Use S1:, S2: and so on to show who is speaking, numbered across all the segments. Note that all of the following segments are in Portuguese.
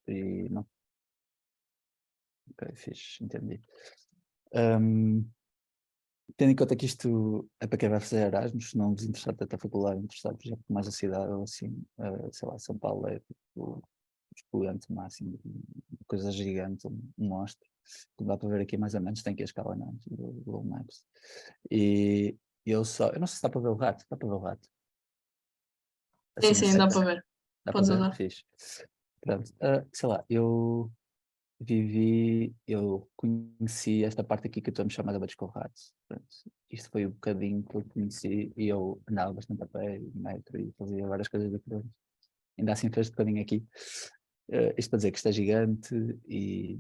S1: e não. Ok, fixe, entendi. Ahm, Tendo em conta que isto é para quem vai fazer Erasmus, se não vos interessar tanto a faculdade, interessar, por exemplo, mais a cidade ou assim, sei lá, São Paulo é tipo o expoente máximo, uma coisa gigante, um monstro. Como dá para ver aqui mais ou menos, tem aqui a escala não, do Google Maps. E eu não sei se dá para ver o rato, dá para ver o rato.
S2: Sim,
S1: Assim, a
S2: sim, dá
S1: seca,
S2: para ver.
S1: dá para
S2: Podes
S1: ver?
S2: usar.
S1: Fixe. Pronto, sei lá, eu conheci esta parte aqui que eu estou a me chamar de Abades com Ratos. Pronto, isto foi um bocadinho que eu conheci e eu andava bastante a pé, metro e fazia várias coisas diferentes. Ainda assim fez um bocadinho aqui. Isto para dizer que isto é gigante e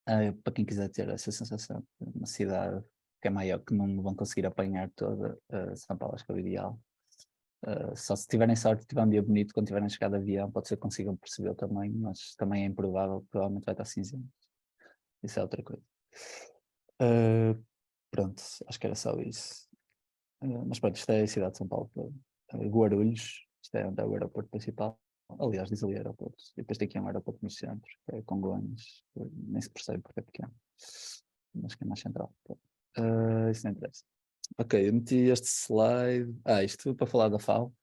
S1: para quem quiser ter essa sensação, uma cidade que é maior, que não vão conseguir apanhar toda, São Paulo acho que é o ideal. Só se tiverem sorte, tiver um dia bonito, quando tiverem chegado de avião, pode ser que consigam perceber também, mas também é improvável, provavelmente vai estar cinzento. Isso é outra coisa. Uh, Pronto, acho que era só isso. Mas pronto, isto é a cidade de São Paulo. Guarulhos, isto é onde é o aeroporto principal. Aliás, diz ali aeroporto. E depois tem aqui um aeroporto no centro, que é Congonhas. Nem se percebe porque é pequeno. Mas que é mais central. Isso não interessa. Ok, eu meti este slide. Isto para falar da FAO.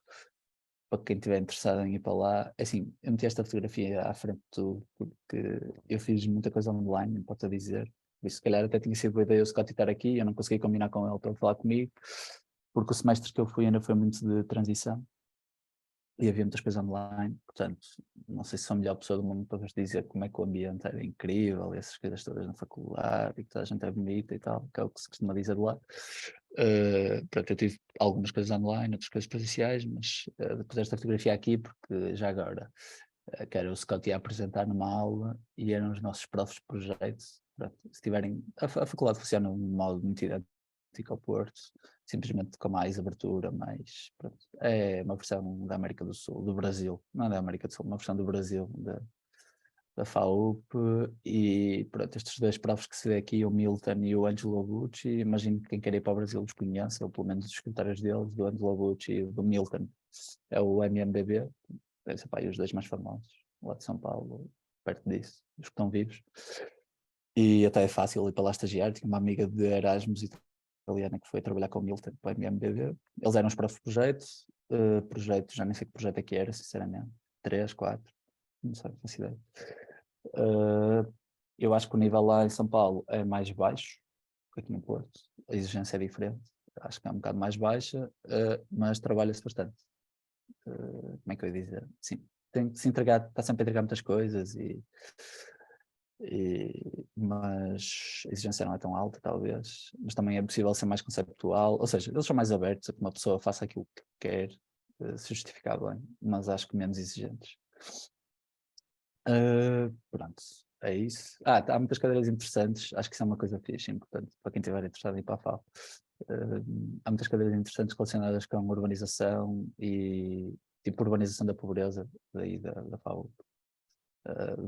S1: Para quem estiver interessado em ir para lá. É assim, eu meti esta fotografia à frente de tudo, porque eu fiz muita coisa online, não posso dizer. Por isso, se calhar até tinha sido boa ideia o Scott estar aqui, eu não consegui combinar com ele para falar comigo, porque o semestre que eu fui ainda foi muito de transição e havia muitas coisas online, portanto, não sei se sou a melhor pessoa do mundo para vos dizer como é que o ambiente era incrível, e essas coisas todas na faculdade, e que toda a gente é bonita e tal, que é o que se costuma dizer de lá. Pronto, eu tive algumas coisas online, outras coisas presenciais, mas depois desta fotografia aqui, porque já agora, que era o Scott ia apresentar numa aula e eram os nossos profs de projeto. Pronto, se tiverem, a faculdade funciona de um modo muito idêntico ao Porto, simplesmente com mais abertura, mais. Pronto, é uma versão da América do Sul, do Brasil, não é da América do Sul, uma versão do Brasil, da FAUP, e pronto, estes dois profs que se vê aqui, o Milton e o Angelo Bucci, imagino que quem quer ir para o Brasil os conhece, ou pelo menos os escritórios deles, do Angelo Bucci e do Milton, é o MMBB, esse, pá, e os dois mais famosos, lá de São Paulo, perto disso, os que estão vivos. E até é fácil ir para lá estagiar. Tinha uma amiga de Erasmus italiana que foi trabalhar com o Milton para a MMBB. Eles eram os próprios projetos, já nem sei que projeto é que era, sinceramente. 3, 4, não sei, não faço ideia. Eu acho que o nível lá em São Paulo é mais baixo que aqui no Porto. A exigência é diferente. Acho que é um bocado mais baixa, mas trabalha-se bastante. Como é que eu ia dizer? Sim, tem que se entregar, está sempre a entregar muitas coisas mas a exigência não é tão alta, talvez, mas também é possível ser mais conceptual, ou seja, eles são mais abertos a que uma pessoa faça aquilo que quer, se justificar bem, mas acho que menos exigentes. Pronto, é isso. Há muitas cadeiras interessantes, acho que isso é uma coisa fixe, importante para quem estiver interessado em ir para a FAO. Há muitas cadeiras interessantes relacionadas com urbanização e tipo urbanização da pobreza, daí da FAO,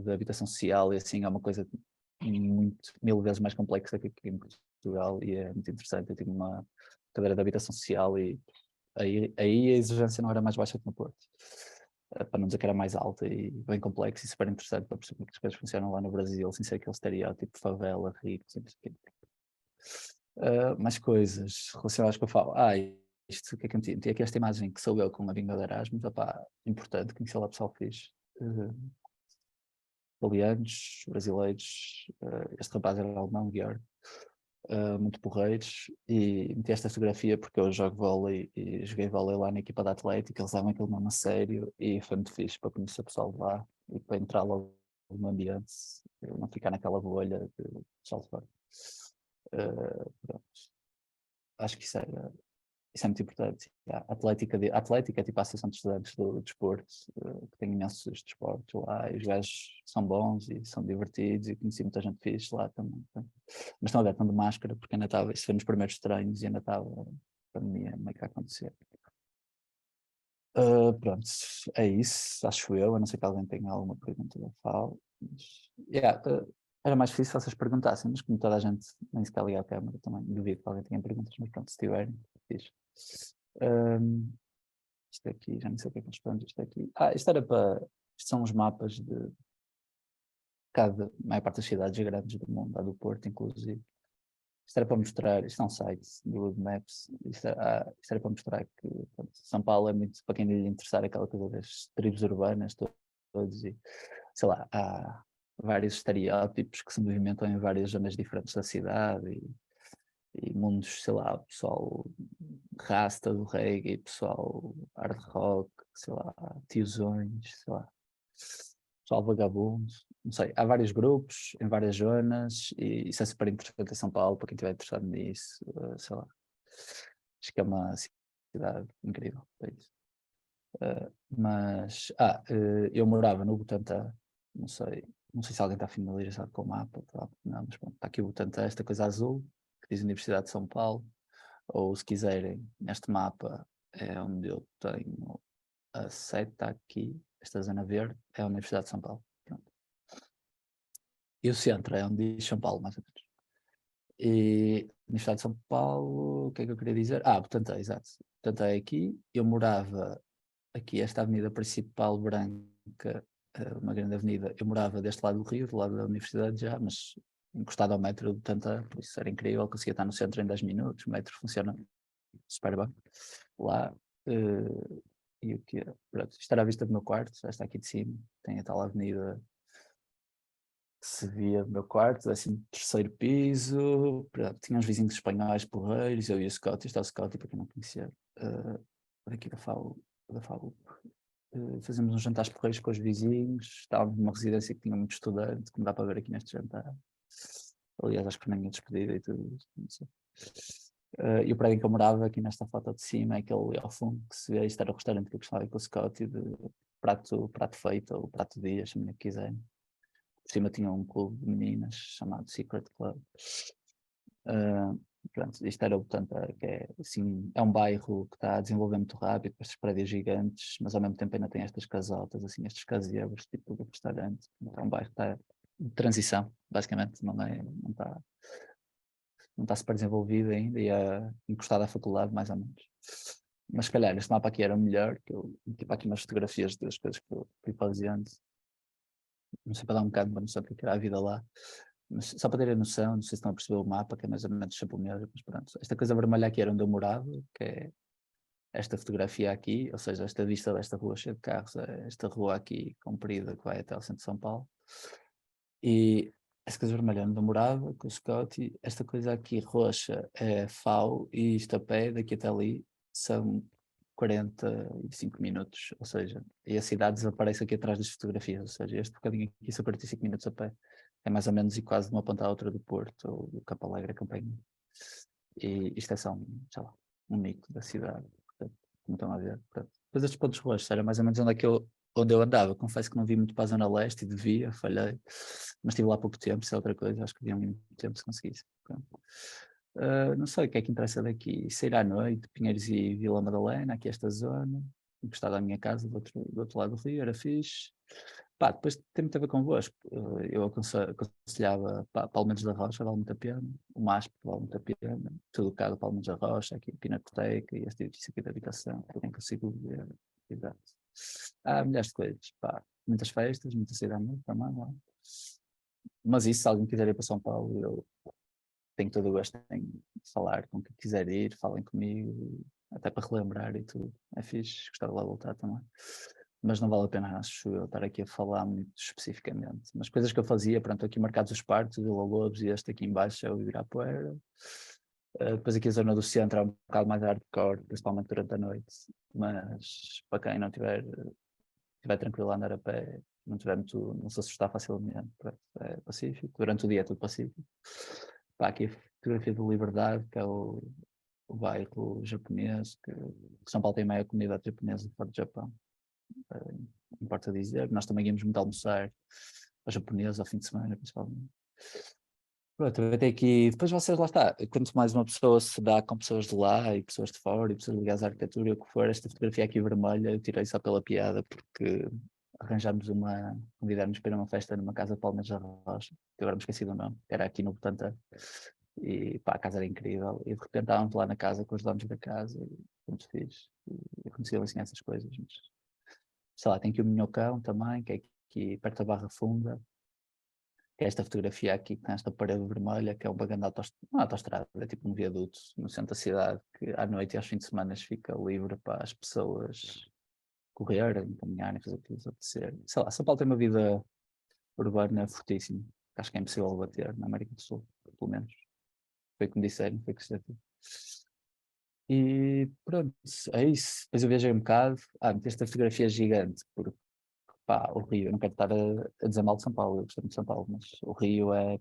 S1: da habitação social, e assim é uma coisa muito, 1000 vezes mais complexa que aqui em Portugal e é muito interessante. Eu tive uma cadeira de habitação social e aí a exigência não era mais baixa que no Porto. Para não dizer que era mais alta e bem complexo e super interessante para perceber como as coisas funcionam lá no Brasil, sem ser aquele estereótipo de favela, rico, sem mais coisas relacionadas com a FAO. Isto, o que é que eu meti? Meti aqui esta imagem que sou eu com a vinga de Erasmus, importante, conhecer lá pessoal fixe. Italianos, brasileiros, este rapaz era alemão, Georg, muito porreiros, e meti esta fotografia porque eu jogo vôlei e joguei vôlei lá na equipa da Atlética, eles levam aquilo mesmo a sério e foi muito fixe para conhecer o pessoal de lá e para entrar logo no ambiente, não ficar naquela bolha de pessoal de fora. Pronto. Acho que isso é muito importante. A Atlética é tipo a Associação de Estudantes do Desporto, que tem imensos desportos lá, e os gajos são bons e são divertidos, e conheci muita gente fixe lá também. Mas estão a ver, estão de máscara, porque ainda estava, isso foi nos primeiros treinos e ainda estava a pandemia meio que a acontecer. Pronto, é isso, acho eu, a não ser que alguém tenha alguma pergunta da FAO. Mas, era mais difícil se vocês perguntassem, mas como toda a gente nem sequer liga a câmera, também duvido que alguém tenha perguntas, mas pronto, se tiverem, fixe. Um, Isto aqui, já não sei o que é que responde, isto aqui. Isto era para são os mapas de cada, maior parte das cidades grandes do mundo, a do Porto, inclusive. Isto era para mostrar, isto é um site do Google Maps, isto era para mostrar que pronto, São Paulo é muito, para quem lhe interessar, aquela coisa das tribos urbanas todos e, sei lá, há vários estereótipos que se movimentam em várias zonas diferentes da cidade e mundos, sei lá, pessoal rasta do reggae, pessoal hard rock, sei lá, tiozões, sei lá, pessoal vagabundo, não sei, há vários grupos em várias zonas e isso é super interessante em São Paulo, para quem estiver interessado nisso, sei lá, acho que é uma cidade incrível para isso. Eu morava no Butantã, não sei, não sei se alguém está familiarizado com o mapa, tá? Não, mas pronto, está aqui o Butantã, esta coisa azul, que diz Universidade de São Paulo, ou se quiserem, neste mapa é onde eu tenho a sede, está aqui, esta zona verde, é a Universidade de São Paulo. Pronto. E o centro é onde diz São Paulo, mais ou menos. E Universidade de São Paulo, o que é que eu queria dizer? Butantã, exato. Butantã é aqui, eu morava aqui, esta avenida principal branca, uma grande avenida, eu morava deste lado do Rio, do lado da universidade já, mas encostado ao metro de Tantã, por isso era incrível, conseguia estar no centro em 10 minutos, o metro funciona super bem lá. E o que é? Pronto, isto era a vista do meu quarto, já está aqui de cima, tem a tal avenida que se via do meu quarto, 13º piso, pronto, tinha uns vizinhos espanhóis porreiros, eu e o Scott, isto é o Scott, para quem não conhecia, daqui da FAU. Fazíamos uns jantares porreiros com os vizinhos, estávamos numa residência que tinha muito estudante, como dá para ver aqui neste jantar. Aliás, acho que foi na minha despedida e tudo isto, não sei. E o prédio em que eu morava, aqui nesta foto de cima, é aquele ao fundo que se vê, isto era o restaurante que eu gostava com o Scott, de prato feito, ou prato de dia, chama-lhe o que quiser. Por cima tinha um clube de meninas chamado Secret Club. Pronto, isto era o Butantã, que é, assim, é um bairro que está a desenvolver muito rápido, com estes prédios gigantes, mas ao mesmo tempo ainda tem estas casotas, assim, estes casebres, tipo de restaurante. É um bairro que está de transição, basicamente, não está super desenvolvido ainda e é encostado à faculdade, mais ou menos. Mas se calhar este mapa aqui era o melhor, que eu tipo aqui umas fotografias das coisas que eu fui fazendo, não sei, para dar um bocado de uma noção do que era a vida lá. Mas só para terem noção, não sei se estão a perceber o mapa, que é mais ou menos sempre o mesmo, mas pronto. Esta coisa vermelha aqui era onde eu morava, que é esta fotografia aqui, ou seja, esta vista desta rua cheia de carros, é esta rua aqui comprida que vai até ao centro de São Paulo. E esta coisa vermelha onde eu morava, com o Scott, e esta coisa aqui roxa é FAO e isto a pé, daqui até ali, são 45 minutos, ou seja, e a cidade desaparece aqui atrás das fotografias, ou seja, este bocadinho aqui são 45 minutos a pé. É mais ou menos e quase de uma ponta à outra do Porto, ou do Campo Alegre, a Campanha. E isto é só sei lá, um mico da cidade, portanto, como estão a ver. Portanto, depois estes pontos roxos, era mais ou menos onde eu andava. Confesso que não vi muito para a Zona Leste e devia, falhei, mas estive lá há pouco tempo, isso é outra coisa, acho que devia muito tempo se conseguisse. Não sei o que é que interessa daqui, sair à noite, Pinheiros e Vila Madalena, aqui esta zona, encostado à minha casa do outro lado do rio, era fixe. Pá, depois tem muito a ver convosco. Eu aconselhava Palmeiras da Rocha, vale muito a pena. O MASP vale muito a pena. Tudo cá do Palmeiras da Rocha, aqui a Pinacoteca e este edifício aqui da habitação, que eu nem consigo ver. Exato. Há milhares de coisas. Pá, muitas festas, muita saída à noite também lá. Mas isso, se alguém quiser ir para São Paulo, eu tenho todo o gosto em falar com quem quiser ir, falem comigo, até para relembrar e tudo. É fixe, gostava de lá voltar também. Mas não vale a pena, acho eu, estar aqui a falar muito especificamente. Mas coisas que eu fazia, pronto, aqui marcados os parques, o Vila Lobos e este aqui embaixo é o Ibirapuera. Depois aqui a zona do centro é um bocado mais hardcore, principalmente durante a noite. Mas para quem não tiver tranquilo a andar a pé, não tiver muito, não se assustar facilmente, pronto, é pacífico. Durante o dia é tudo pacífico. Pá, aqui a fotografia do Liberdade, que é o bairro japonês, que São Paulo tem a maior comunidade japonesa fora do Japão. Importa dizer, nós também íamos muito almoçar aos japoneses ao fim de semana, principalmente. Pronto, eu até aqui, depois vocês lá está, quanto mais uma pessoa se dá com pessoas de lá e pessoas de fora e pessoas ligadas à arquitetura, o que for, esta fotografia aqui vermelha eu tirei só pela piada porque convidaram-nos para ir a uma festa numa casa de Palmas da Rocha, que agora me esqueci do nome, que era aqui no Butantã, e pá, a casa era incrível, e de repente estávamos lá na casa com os donos da casa, e muito fixe, e aconteciam assim essas coisas, mas sei lá, tem aqui o Minhocão também, que é aqui perto da Barra Funda, que é esta fotografia aqui, que tem esta parede vermelha, que é uma grande autoestrada, é tipo um viaduto no centro da cidade, que à noite e aos fins de semana fica livre para as pessoas correrem, caminharem, fazer o que lhes apetecer. Sei lá, São Paulo tem uma vida urbana fortíssima, que acho que é impossível bater na América do Sul, pelo menos. Foi como disseram, foi que se disse. E pronto, é isso. Depois eu viajei um bocado. Meti esta fotografia gigante, porque pá, o Rio, eu não quero estar a dizer mal de São Paulo, eu gostei muito de São Paulo, mas o Rio é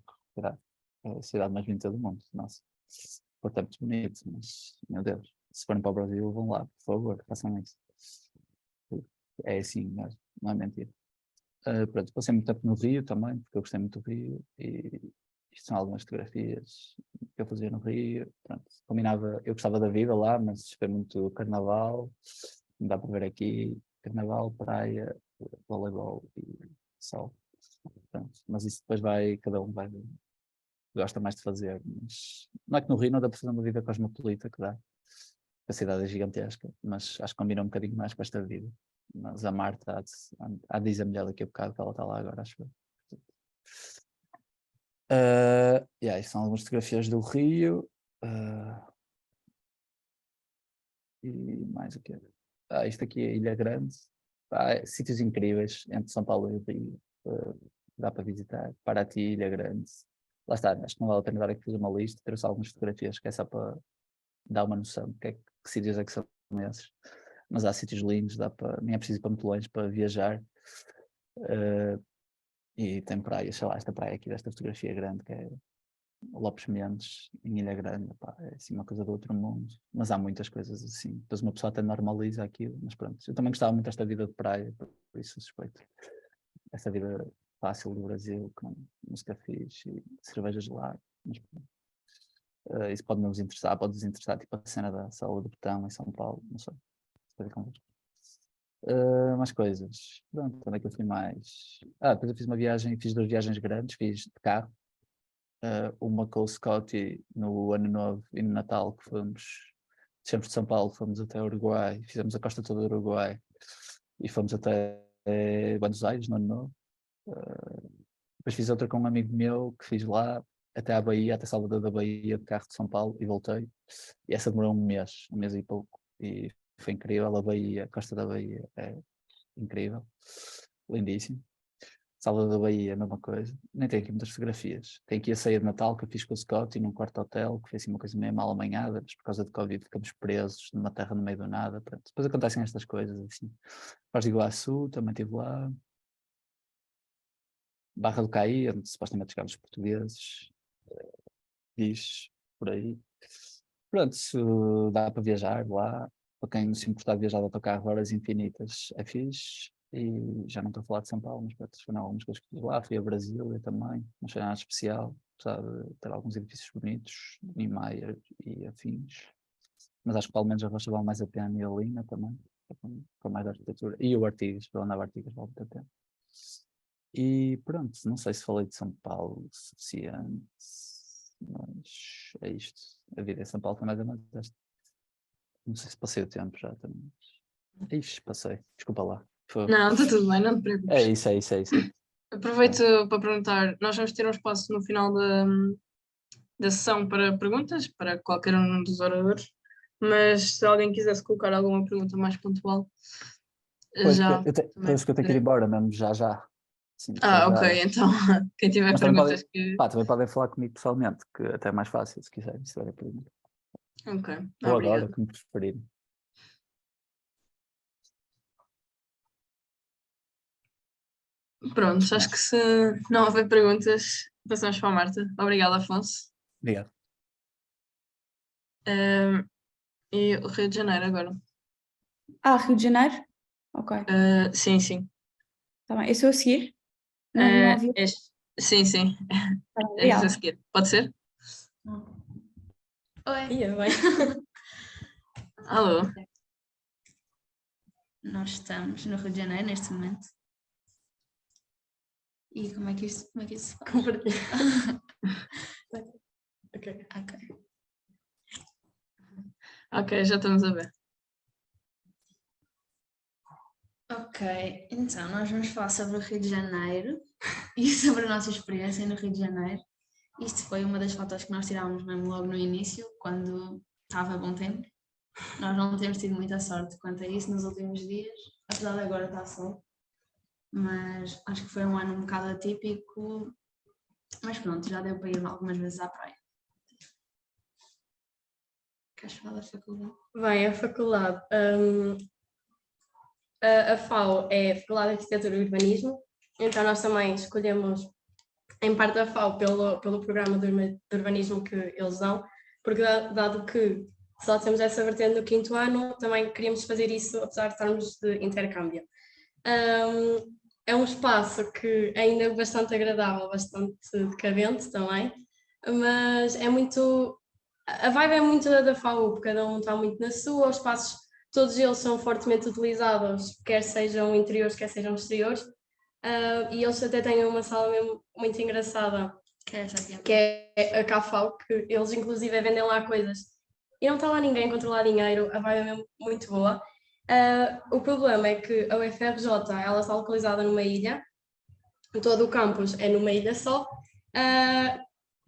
S1: a cidade mais bonita do mundo, nossa. Portanto, é muito bonito, mas, meu Deus, se forem para o Brasil, vão lá, por favor, façam isso. É assim mesmo, não é mentira. Pronto, passei muito tempo no Rio também, porque eu gostei muito do Rio, e isto são algumas fotografias que eu fazia no Rio. Pronto, combinava, eu gostava da vida lá, mas foi muito carnaval, não dá para ver aqui, carnaval, praia, voleibol e sol. Pronto, mas isso depois vai, cada um vai, gosta mais de fazer. Mas não é que no Rio não dá para fazer uma vida cosmopolita que dá. A cidade é gigantesca, mas acho que combina um bocadinho mais com esta vida. Mas a Marta há de dizer melhor daqui a bocado que ela está lá agora, acho eu. Isto são algumas fotografias do Rio. E mais o quê? Isto aqui é Ilha Grande. Sítios incríveis entre São Paulo e o Rio. Dá para visitar. Paraty, Ilha Grande. Lá está, acho que não vale a pena dar aqui fazer uma lista. Trouxe algumas fotografias que é só para dar uma noção de que sítios é que são esses. Mas há sítios lindos, nem é preciso ir para muito longe para viajar. E tem praias, sei lá, esta praia aqui desta fotografia grande que é Lopes Mendes, em Ilha Grande, pá, é assim uma coisa do outro mundo, mas há muitas coisas assim, depois uma pessoa até normaliza aquilo, mas pronto, eu também gostava muito desta vida de praia, por isso suspeito, essa vida fácil do Brasil, com música fixe e cerveja gelada, mas isso pode nos interessar, pode desinteressar, tipo a cena da Sala do Botão em São Paulo, não sei, mais coisas, pronto, onde é que eu fui mais? Depois eu fiz uma viagem, fiz 2 viagens grandes, fiz de carro, uma com o Scotty no Ano Novo e no Natal, que descemos de São Paulo, fomos até Uruguai, fizemos a costa toda do Uruguai e fomos até Buenos Aires no Ano Novo. Depois fiz outra com um amigo meu que fiz lá até à Bahia, até Salvador da Bahia, de carro de São Paulo e voltei. E essa demorou um mês e pouco. E foi incrível. A Bahia, a costa da Bahia é incrível, lindíssimo. Salvador da Bahia, a mesma coisa. Nem tem aqui muitas fotografias. Tem aqui a ceia de Natal que eu fiz com o Scott e num quarto hotel, que foi assim uma coisa meio mal amanhada, mas por causa de Covid ficamos presos numa terra no meio do nada. Pronto. Depois acontecem estas coisas assim. Foz de Iguaçu, também estive lá. Barra do Caí, onde supostamente chegaram os portugueses. Diz por aí. Pronto, se dá para viajar lá. Para quem se importar de viajar de autocarro horas infinitas, é fixe. E já não estou a falar de São Paulo, mas pronto, foram algumas coisas que fiz lá. Fui a Brasília também, não foi nada especial, apesar de ter alguns edifícios bonitos, Niemeyer e afins. Mas acho que pelo menos a Rocha vale mais a pena e a Lina também, com mais arquitetura. E o Artigas, pelo andar Artigas vale muito a pena. E pronto, não sei se falei de São Paulo o suficiente, mas é isto. A vida em São Paulo foi mais ou menos esta. Não sei se passei o tempo já também. Ixi, passei, desculpa lá.
S2: Não, está tudo bem, não te
S1: É
S2: preocupes.
S1: isso, é isso, é isso.
S2: Aproveito para perguntar, nós vamos ter um espaço no final da sessão para perguntas, para qualquer um dos oradores, mas se alguém quisesse colocar alguma pergunta mais pontual,
S1: Pois que
S2: já também
S1: pois que eu tenho que ir
S2: poderia.
S1: embora mesmo, já já. Sim, já
S2: Ok,
S1: já.
S2: então quem tiver
S1: Mas também
S2: perguntas
S1: podem,
S2: que.
S1: pá, também podem falar comigo pessoalmente, que até é mais fácil, se quiserem, se tiverem pergunta.
S2: Ok,
S1: Ou agora,
S2: obrigada.
S1: como preferirem.
S2: Pronto, acho que
S1: Começo.
S2: se não houver perguntas, passamos para a Marta. Obrigada, Afonso.
S1: Obrigado.
S2: E o Rio de Janeiro agora.
S3: Rio de Janeiro? Ok,
S2: Sim, sim.
S3: tá bem. Eu sou a seguir? Não ouvi.
S2: Sim, sim.
S3: Tá bem,
S2: És a
S3: obrigada.
S2: seguir. Pode ser?
S3: Oi.
S2: Ia bem. Alô?
S3: Nós estamos no Rio de Janeiro neste momento. E como é que isso se faz?
S2: Compartilha. Ok.
S3: Ok.
S2: Ok, já estamos a ver.
S3: Ok, então nós vamos falar sobre o Rio de Janeiro e sobre a nossa experiência no Rio de Janeiro. Isto foi uma das fotos que nós tirámos mesmo logo no início, quando estava bom tempo. Nós não temos tido muita sorte quanto a isso nos últimos dias, apesar de agora estar sol. Mas acho que foi um ano um bocado atípico. Mas pronto, já deu para ir algumas vezes à praia. Queres falar da faculdade?
S4: Bem, a faculdade. A FAU é a Faculdade de Arquitetura e Urbanismo, então nós também escolhemos, em parte da FAU, pelo programa de urbanismo que eles dão, porque dado que só temos essa vertente no 5º ano, também queríamos fazer isso, apesar de estarmos de intercâmbio. É um espaço que ainda é bastante agradável, bastante decadente também, mas é muito... A vibe é muito da FAU, porque cada um está muito na sua, os espaços, todos eles são fortemente utilizados, quer sejam interiores, quer sejam exteriores, e eles até têm uma sala mesmo muito engraçada,
S3: Que é essa aqui?
S4: que é a CAFAU, que eles inclusive vendem lá coisas e não está lá ninguém a controlar dinheiro, a vibe é mesmo muito boa. O problema é que a UFRJ ela está localizada numa ilha, todo o campus é numa ilha só,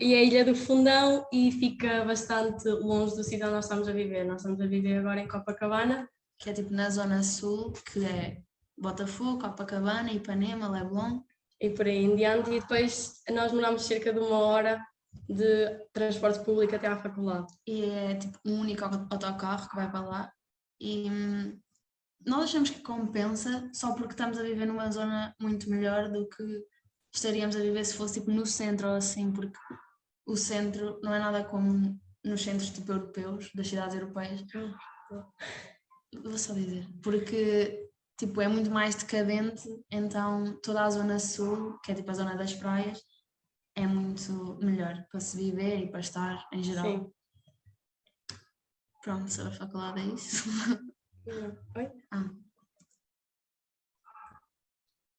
S4: e é a Ilha do Fundão e fica bastante longe do sítio onde nós estamos a viver. Nós estamos a viver agora em Copacabana.
S3: Que é tipo na zona sul, que é Botafogo, Copacabana, Ipanema, Leblon.
S4: E por aí em diante, e depois nós moramos cerca de 1 hora de transporte público até à faculdade.
S3: E é tipo um único autocarro que vai para lá. E nós achamos que compensa só porque estamos a viver numa zona muito melhor do que estaríamos a viver se fosse tipo no centro ou assim, porque o centro não é nada como nos centros tipo europeus, das cidades europeias. Vou só dizer, porque tipo, é muito mais decadente, então toda a zona sul, que é tipo a zona das praias, é muito melhor para se viver e para estar em geral.
S4: Sim.
S3: Pronto, sobre a faculdade é isso.
S4: Oi?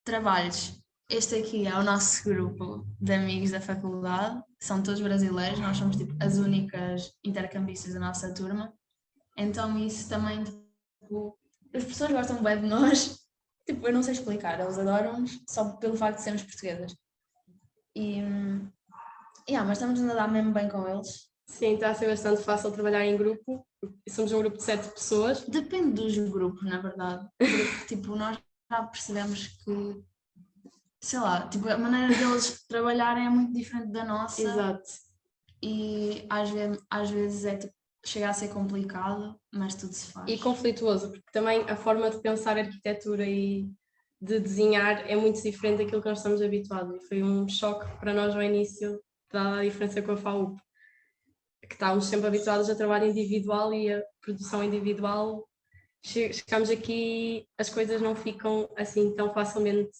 S3: Trabalhos. Este aqui é o nosso grupo de amigos da faculdade, são todos brasileiros, nós somos tipo as únicas intercambistas da nossa turma, então isso também, tipo, as pessoas gostam bem de nós, tipo, eu não sei explicar, eles adoram-nos só pelo facto de sermos portuguesas. Mas estamos a dar mesmo bem com eles.
S4: Sim, está a ser bastante fácil trabalhar em grupo. Somos um grupo de 7 pessoas.
S3: Depende dos grupos, na verdade. Porque, tipo, nós já percebemos que, sei lá, tipo, a maneira deles trabalharem é muito diferente da nossa.
S4: Exato.
S3: E às vezes é tipo, chega a ser complicado, mas tudo se faz.
S4: E conflituoso, porque também a forma de pensar arquitetura e de desenhar é muito diferente daquilo que nós estamos habituados. E foi um choque para nós ao início, dada a diferença com a FAUP, que estávamos sempre habituados a trabalho individual e a produção individual. Chegamos aqui, as coisas não ficam assim tão facilmente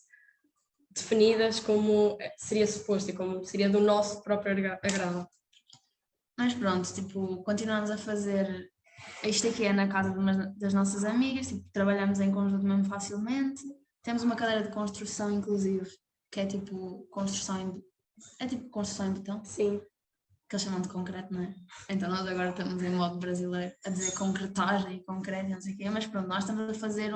S4: definidas como seria suposto e como seria do nosso próprio agrado.
S3: Mas pronto, tipo, continuamos a fazer. Isto aqui é na casa de uma das nossas amigas, tipo, trabalhamos em conjunto mesmo facilmente. Temos uma cadeira de construção, inclusive, que é tipo construção em betão.
S4: Sim.
S3: Que eles chamam de concreto, não é? Então nós agora estamos em modo brasileiro a dizer concretagem e concreto, não sei o quê, mas pronto, nós estamos a fazer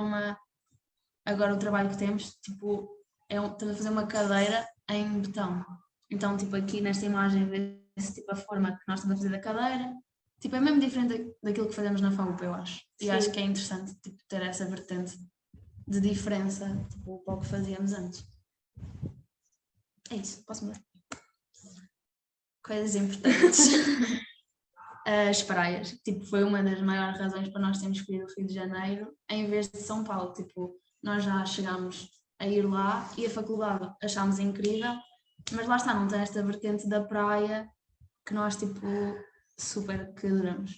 S3: agora o trabalho que temos, tipo, estamos a fazer uma cadeira em betão. Então, tipo, aqui nesta imagem vê-se tipo a forma que nós estamos a fazer da cadeira. Tipo, é mesmo diferente daquilo que fazemos na FAUP, eu acho. E acho que é interessante tipo, ter essa vertente de diferença tipo, para o que fazíamos antes. É isso, posso mudar? Coisas importantes. As praias, tipo, foi uma das maiores razões para nós termos escolhido o Rio de Janeiro em vez de São Paulo. Tipo, nós já chegámos a ir lá e a faculdade achámos incrível, mas lá está, não tem esta vertente da praia que nós, tipo, super que adoramos.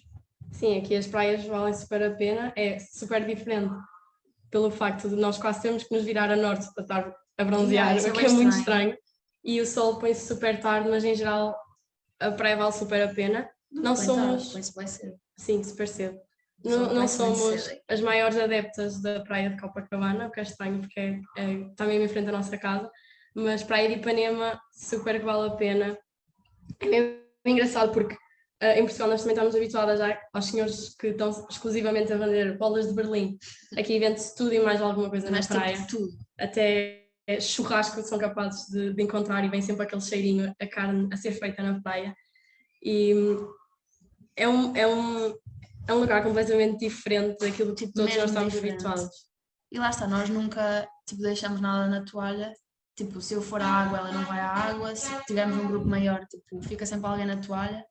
S4: Sim, aqui as praias valem super a pena, é super diferente pelo facto de nós quase temos que nos virar a norte para estar a bronzear, o que é muito estranho. E o sol põe-se super tarde, mas em geral a praia vale super a pena. Não somos...
S3: Põe-se bem cedo.
S4: Sim, super cedo. Não somos as maiores adeptas da praia de Copacabana, o que é estranho porque está mesmo em frente à nossa casa, mas praia de Ipanema super que vale a pena. É mesmo engraçado porque em Portugal nós também estamos habituadas aos senhores que estão exclusivamente a vender bolas de Berlim. Aqui vende-se tudo e mais alguma coisa
S3: Mas
S4: na praia.
S3: tipo, tudo.
S4: Até churrasco que são capazes de encontrar e vem sempre aquele cheirinho, a carne a ser feita na praia. E é um lugar completamente diferente daquilo que
S3: Tipo,
S4: todos
S3: mesmo
S4: nós estamos
S3: diferente.
S4: habituados.
S3: E lá está, nós nunca tipo, deixamos nada na toalha. Tipo, se eu for à água, ela não vai à água. Se tivermos um grupo maior, tipo, fica sempre alguém na toalha.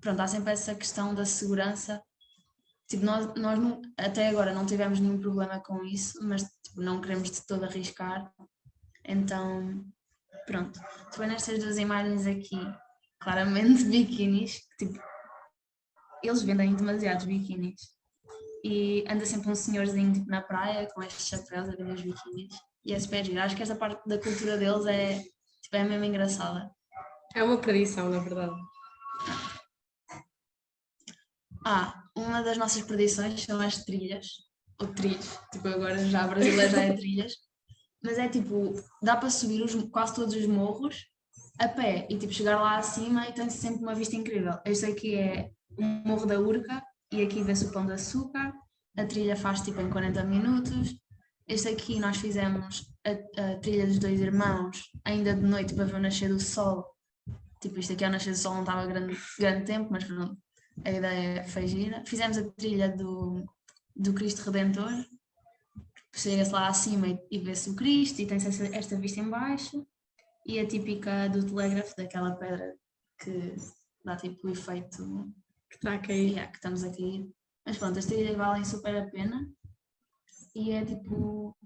S3: Pronto, há sempre essa questão da segurança. Tipo, nós não, até agora não tivemos nenhum problema com isso, mas tipo, não queremos de todo arriscar. Então, pronto. Tu nestas duas imagens aqui, claramente biquinis, que, tipo, eles vendem demasiados biquinis. E anda sempre um senhorzinho tipo, na praia com estes chapéus a vender os biquinis. E é super giro. Acho que esta parte da cultura deles é mesmo engraçada.
S4: É uma tradição, na verdade.
S3: Uma das nossas perdições são as trilhas, ou trilhos, tipo agora já brasileiro já é trilhas, mas é tipo, dá para subir quase todos os morros a pé e tipo chegar lá acima e tem sempre uma vista incrível. Este aqui é o Morro da Urca e aqui vê-se o Pão de Açúcar, a trilha faz tipo em 40 minutos. Este aqui nós fizemos a trilha dos Dois Irmãos, ainda de noite para ver o nascer do sol. Tipo, isto aqui ao nascer do sol não estava grande tempo, mas pronto, a ideia foi gira. Fizemos a trilha do Cristo Redentor, chega-se lá acima e vê-se o Cristo e tem-se esta vista em baixo, e a típica do telégrafo, daquela pedra que dá tipo o efeito
S4: Que está a cair.
S3: que estamos a cair. Mas pronto, as trilhas valem super a pena e é tipo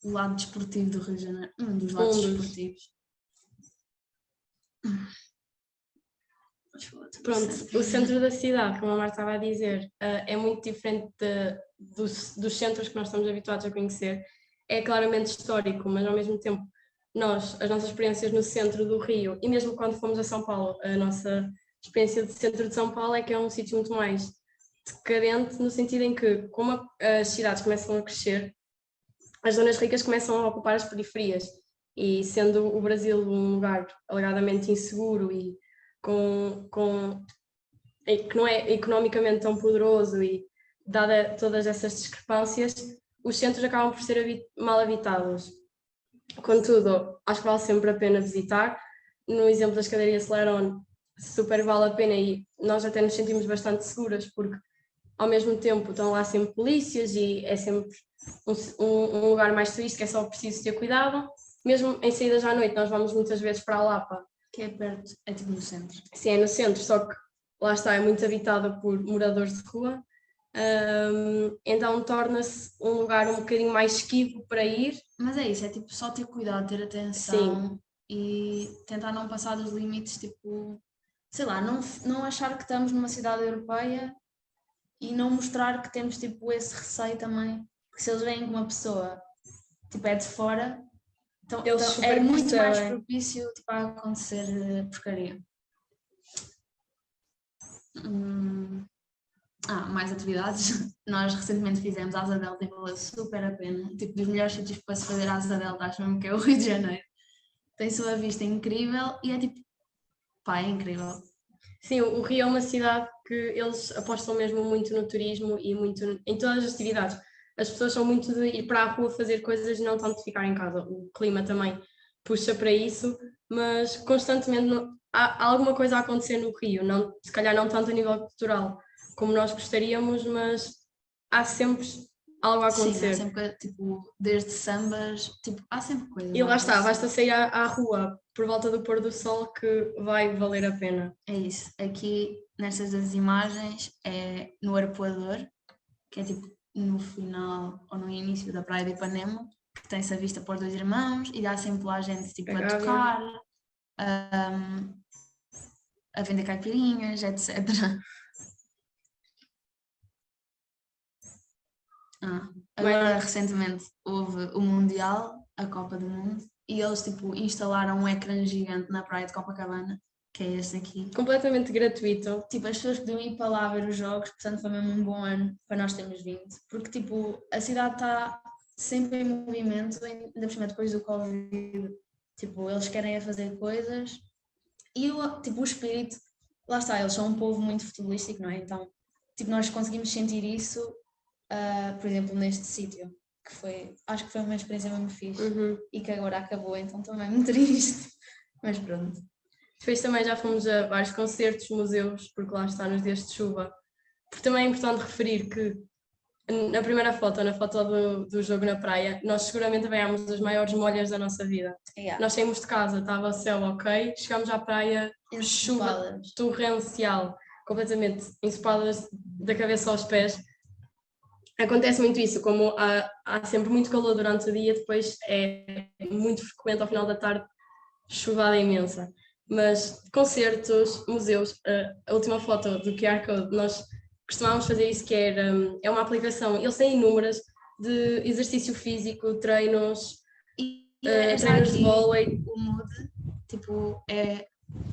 S3: o lado desportivo do Rio de Janeiro, um dos lados desportivos.
S4: Pronto, o centro da cidade, como a Marta estava a dizer, é muito diferente dos centros que nós estamos habituados a conhecer. É claramente histórico, mas ao mesmo tempo as nossas experiências no centro do Rio, e mesmo quando fomos a São Paulo, a nossa experiência de centro de São Paulo é que é um sítio muito mais decadente, no sentido em que, como as cidades começam a crescer, as zonas ricas começam a ocupar as periferias, e sendo o Brasil um lugar alegadamente inseguro e que não é economicamente tão poderoso, e dada todas essas discrepâncias, os centros acabam por ser mal habitados. Contudo, acho que vale sempre a pena visitar. No exemplo da escadaria Celerón, super vale a pena, e nós até nos sentimos bastante seguras, porque ao mesmo tempo estão lá sempre polícias e é sempre um lugar mais turístico, é só preciso ter cuidado. Mesmo em saídas à noite, nós vamos muitas vezes para a Lapa,
S3: que é perto, é tipo no centro.
S4: Sim, é no centro, só que lá está, é muito habitada por moradores de rua, então torna-se um lugar um bocadinho mais esquivo para ir.
S3: Mas é isso, é tipo só ter cuidado, ter atenção. Sim. E tentar não passar dos limites, tipo, sei lá, não achar que estamos numa cidade europeia e não mostrar que temos tipo esse receio também, porque se eles veem que uma pessoa tipo, é de fora, então é muito mais propício tipo, a acontecer porcaria. Mais atividades. Nós recentemente fizemos Asa Delta e valeu super a pena. Tipo, dos melhores sítios para se fazer Asa Delta, acho mesmo que é o Rio de Janeiro. Tem-se uma vista incrível e é tipo, é incrível.
S4: Sim, o Rio é uma cidade que eles apostam mesmo muito no turismo e muito em todas as atividades. As pessoas são muito de ir para a rua fazer coisas e não tanto de ficar em casa. O clima também puxa para isso, mas constantemente há alguma coisa a acontecer no Rio, não, se calhar não tanto a nível cultural como nós gostaríamos, mas há sempre algo a acontecer.
S3: Sim, há sempre, tipo, desde sambas, tipo, há sempre coisas.
S4: E lá está, basta sair à rua por volta do pôr do sol que vai valer a pena.
S3: É isso. Aqui, nestas duas imagens, é no Arpoador, que é tipo no final ou no início da praia de Ipanema, que tem-se a vista para os Dois Irmãos e dá sempre lá gente tipo, a tocar, a vender caipirinhas, etc. Agora, recentemente, houve o Mundial, a Copa do Mundo, e eles tipo, instalaram um ecrã gigante na praia de Copacabana, que é este aqui.
S4: Completamente gratuito.
S3: Tipo, as pessoas podiam ir para lá ver os jogos, portanto foi mesmo um bom ano para nós termos vindo, porque tipo, a cidade está sempre em movimento, ainda por cima depois do Covid, tipo, eles querem fazer coisas e tipo, o espírito lá está, eles são um povo muito futebolístico, não é? Então, tipo, nós conseguimos sentir isso, por exemplo, neste sítio, que foi, acho que foi uma experiência mesmo fixe e que agora acabou, então também é muito triste, mas pronto.
S4: Depois também já fomos a vários concertos, museus, porque lá está nos dias de chuva. Porque também é importante referir que na primeira foto, na foto do jogo na praia, nós seguramente apanhámos as maiores molhas da nossa vida.
S3: Yeah.
S4: Nós saímos de casa, estava o céu ok, chegámos à praia, chuva
S3: Ensopadas.
S4: torrencial, completamente ensopadas da cabeça aos pés. Acontece muito isso, como há sempre muito calor durante o dia, depois é muito frequente ao final da tarde chuvada imensa. Mas concertos, museus, a última foto do QR Code, nós costumávamos fazer isso, que é uma aplicação, eles têm inúmeras de exercício físico, treinos,
S3: já
S4: treinos de
S3: aqui,
S4: vôlei.
S3: o Mood, tipo, é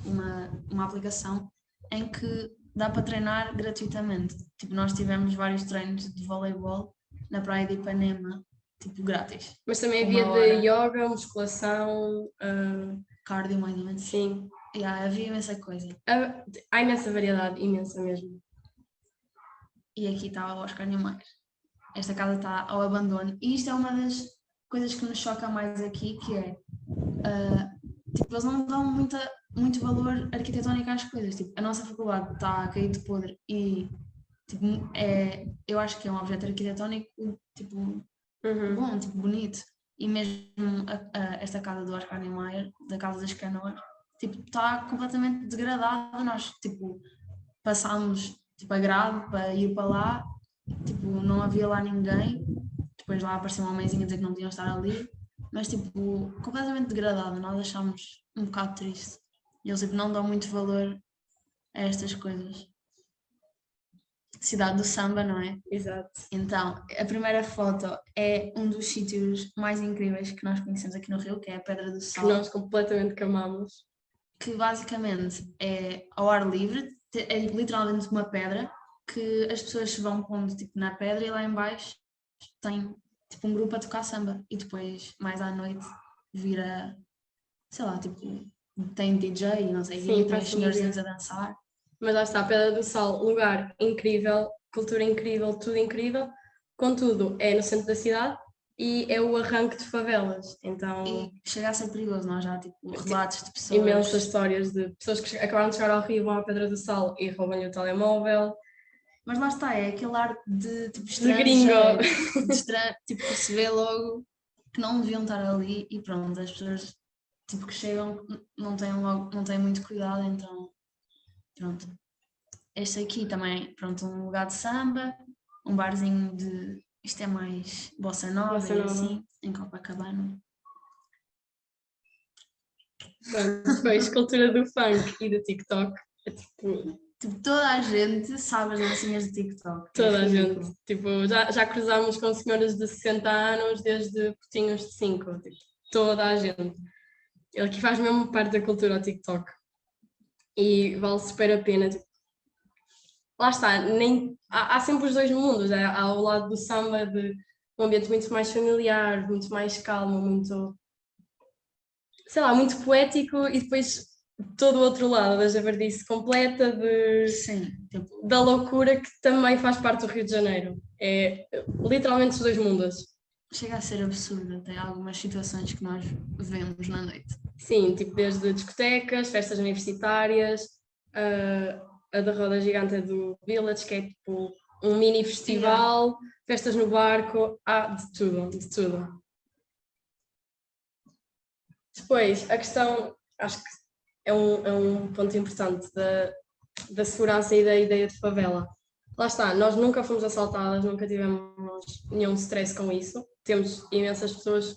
S3: uma aplicação em que dá para treinar gratuitamente. Tipo, nós tivemos vários treinos de voleibol na praia de Ipanema, tipo, grátis.
S4: Mas também
S3: Uma
S4: havia de
S3: hora.
S4: yoga, musculação,
S3: Cardio, mais ou menos.
S4: sim.
S3: Yeah, havia imensa coisa.
S4: Há imensa variedade, imensa mesmo.
S3: E aqui está o Oscar Niemeyer. Esta casa está ao abandono. E isto é uma das coisas que nos choca mais aqui, que é tipo, eles não dão muito valor arquitetónico às coisas. Tipo, a nossa faculdade está a cair de podre e tipo, eu acho que é um objeto arquitetónico tipo, bom, tipo, bonito. E mesmo esta casa do Oscar Niemeyer, da Casa das Canoas, tipo, está completamente degradada. Nós tipo, passámos tipo, a grade para ir para lá, tipo, não havia lá ninguém. Depois lá apareceu uma mãezinha a dizer que não podiam estar ali, mas tipo, completamente degradada. Nós achámos um bocado triste. E eles tipo, não dão muito valor a estas coisas. Cidade do Samba, não é?
S4: Exato.
S3: Então, a primeira foto é um dos sítios mais incríveis que nós conhecemos aqui no Rio, que é a Pedra do
S4: Que
S3: Sal.
S4: nós completamente camamos.
S3: Que basicamente é ao ar livre, é literalmente uma pedra que as pessoas se vão pondo tipo, na pedra e lá em baixo tem tipo um grupo a tocar samba e depois mais à noite vira, sei lá, tipo, tem DJ e não sei,
S4: Sim,
S3: e tem os
S4: parece um
S3: senhorzinhos
S4: dia.
S3: a dançar.
S4: Mas lá está, a Pedra do Sal, lugar incrível, cultura incrível, tudo incrível. Contudo, é no centro da cidade e é o arranque de favelas. Então,
S3: E chega a ser perigoso, nós já tipo relatos de pessoas.
S4: imensas histórias de pessoas que acabaram de chegar ao Rio, vão à Pedra do Sal e roubam-lhe o telemóvel.
S3: Mas lá está, é aquele ar de tipo
S4: De gringo.
S3: tipo, se vê logo que não deviam estar ali e pronto, as pessoas tipo, que chegam não têm muito cuidado, então pronto. Este aqui também, pronto, um lugar de samba, um barzinho de, isto é mais bossa nova
S4: Bossa
S3: e
S4: nova.
S3: assim, em Copacabana.
S4: Pronto, depois, cultura do funk e do TikTok. É tipo,
S3: Tipo, toda a gente sabe as dancinhas de TikTok.
S4: toda
S3: é
S4: a
S3: ridículo.
S4: gente. Tipo, já cruzámos com senhoras de 60 anos desde putinhos de 5. Tipo, toda a gente. Ele aqui faz mesmo parte da cultura ao TikTok. E vale super a pena. Tipo, lá está, há sempre os dois mundos. Há o lado do samba, de um ambiente muito mais familiar, muito mais calmo, muito, sei lá, muito poético, e depois todo o outro lado da javardice completa,
S3: Sim, tipo,
S4: da loucura que também faz parte do Rio de Janeiro. É literalmente os dois mundos.
S3: chega a ser absurdo até algumas situações que nós vemos na noite.
S4: Sim, tipo desde discotecas, festas universitárias, a da Roda Gigante é do Village, que é tipo um mini festival, festas no barco, há de tudo, de tudo. Depois, a questão, acho que é um ponto importante da segurança e da ideia de favela. Lá está, nós nunca fomos assaltadas, nunca tivemos nenhum stress com isso. Temos imensas pessoas,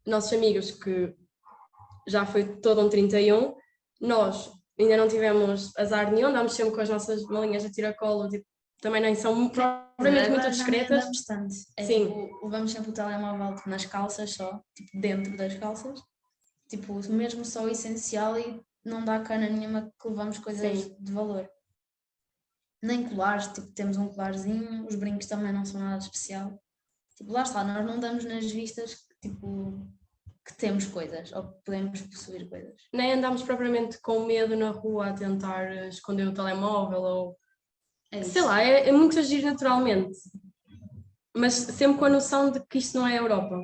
S4: nossos amigos, que já foi todo um 31. Nós ainda não tivemos azar nenhum, andamos sempre com as nossas malinhas a tiracolo, tipo, também nem são propriamente muito discretas.
S3: Bastante.
S4: Sim.
S3: Tipo, levamos sempre o telemóvel tipo, nas calças só, tipo, dentro das calças. Tipo, mesmo só o essencial e não dá cana nenhuma que levamos coisas
S4: Sim.
S3: de valor. Nem colares, tipo, temos um colarzinho, os brincos também não são nada especial. Tipo, lá está, nós não damos nas vistas, tipo, que temos coisas ou que podemos possuir coisas.
S4: Nem andamos propriamente com medo na rua a tentar esconder o telemóvel ou
S3: É
S4: sei
S3: isso.
S4: lá, é muito agir naturalmente, mas sempre com a noção de que isto não é a Europa.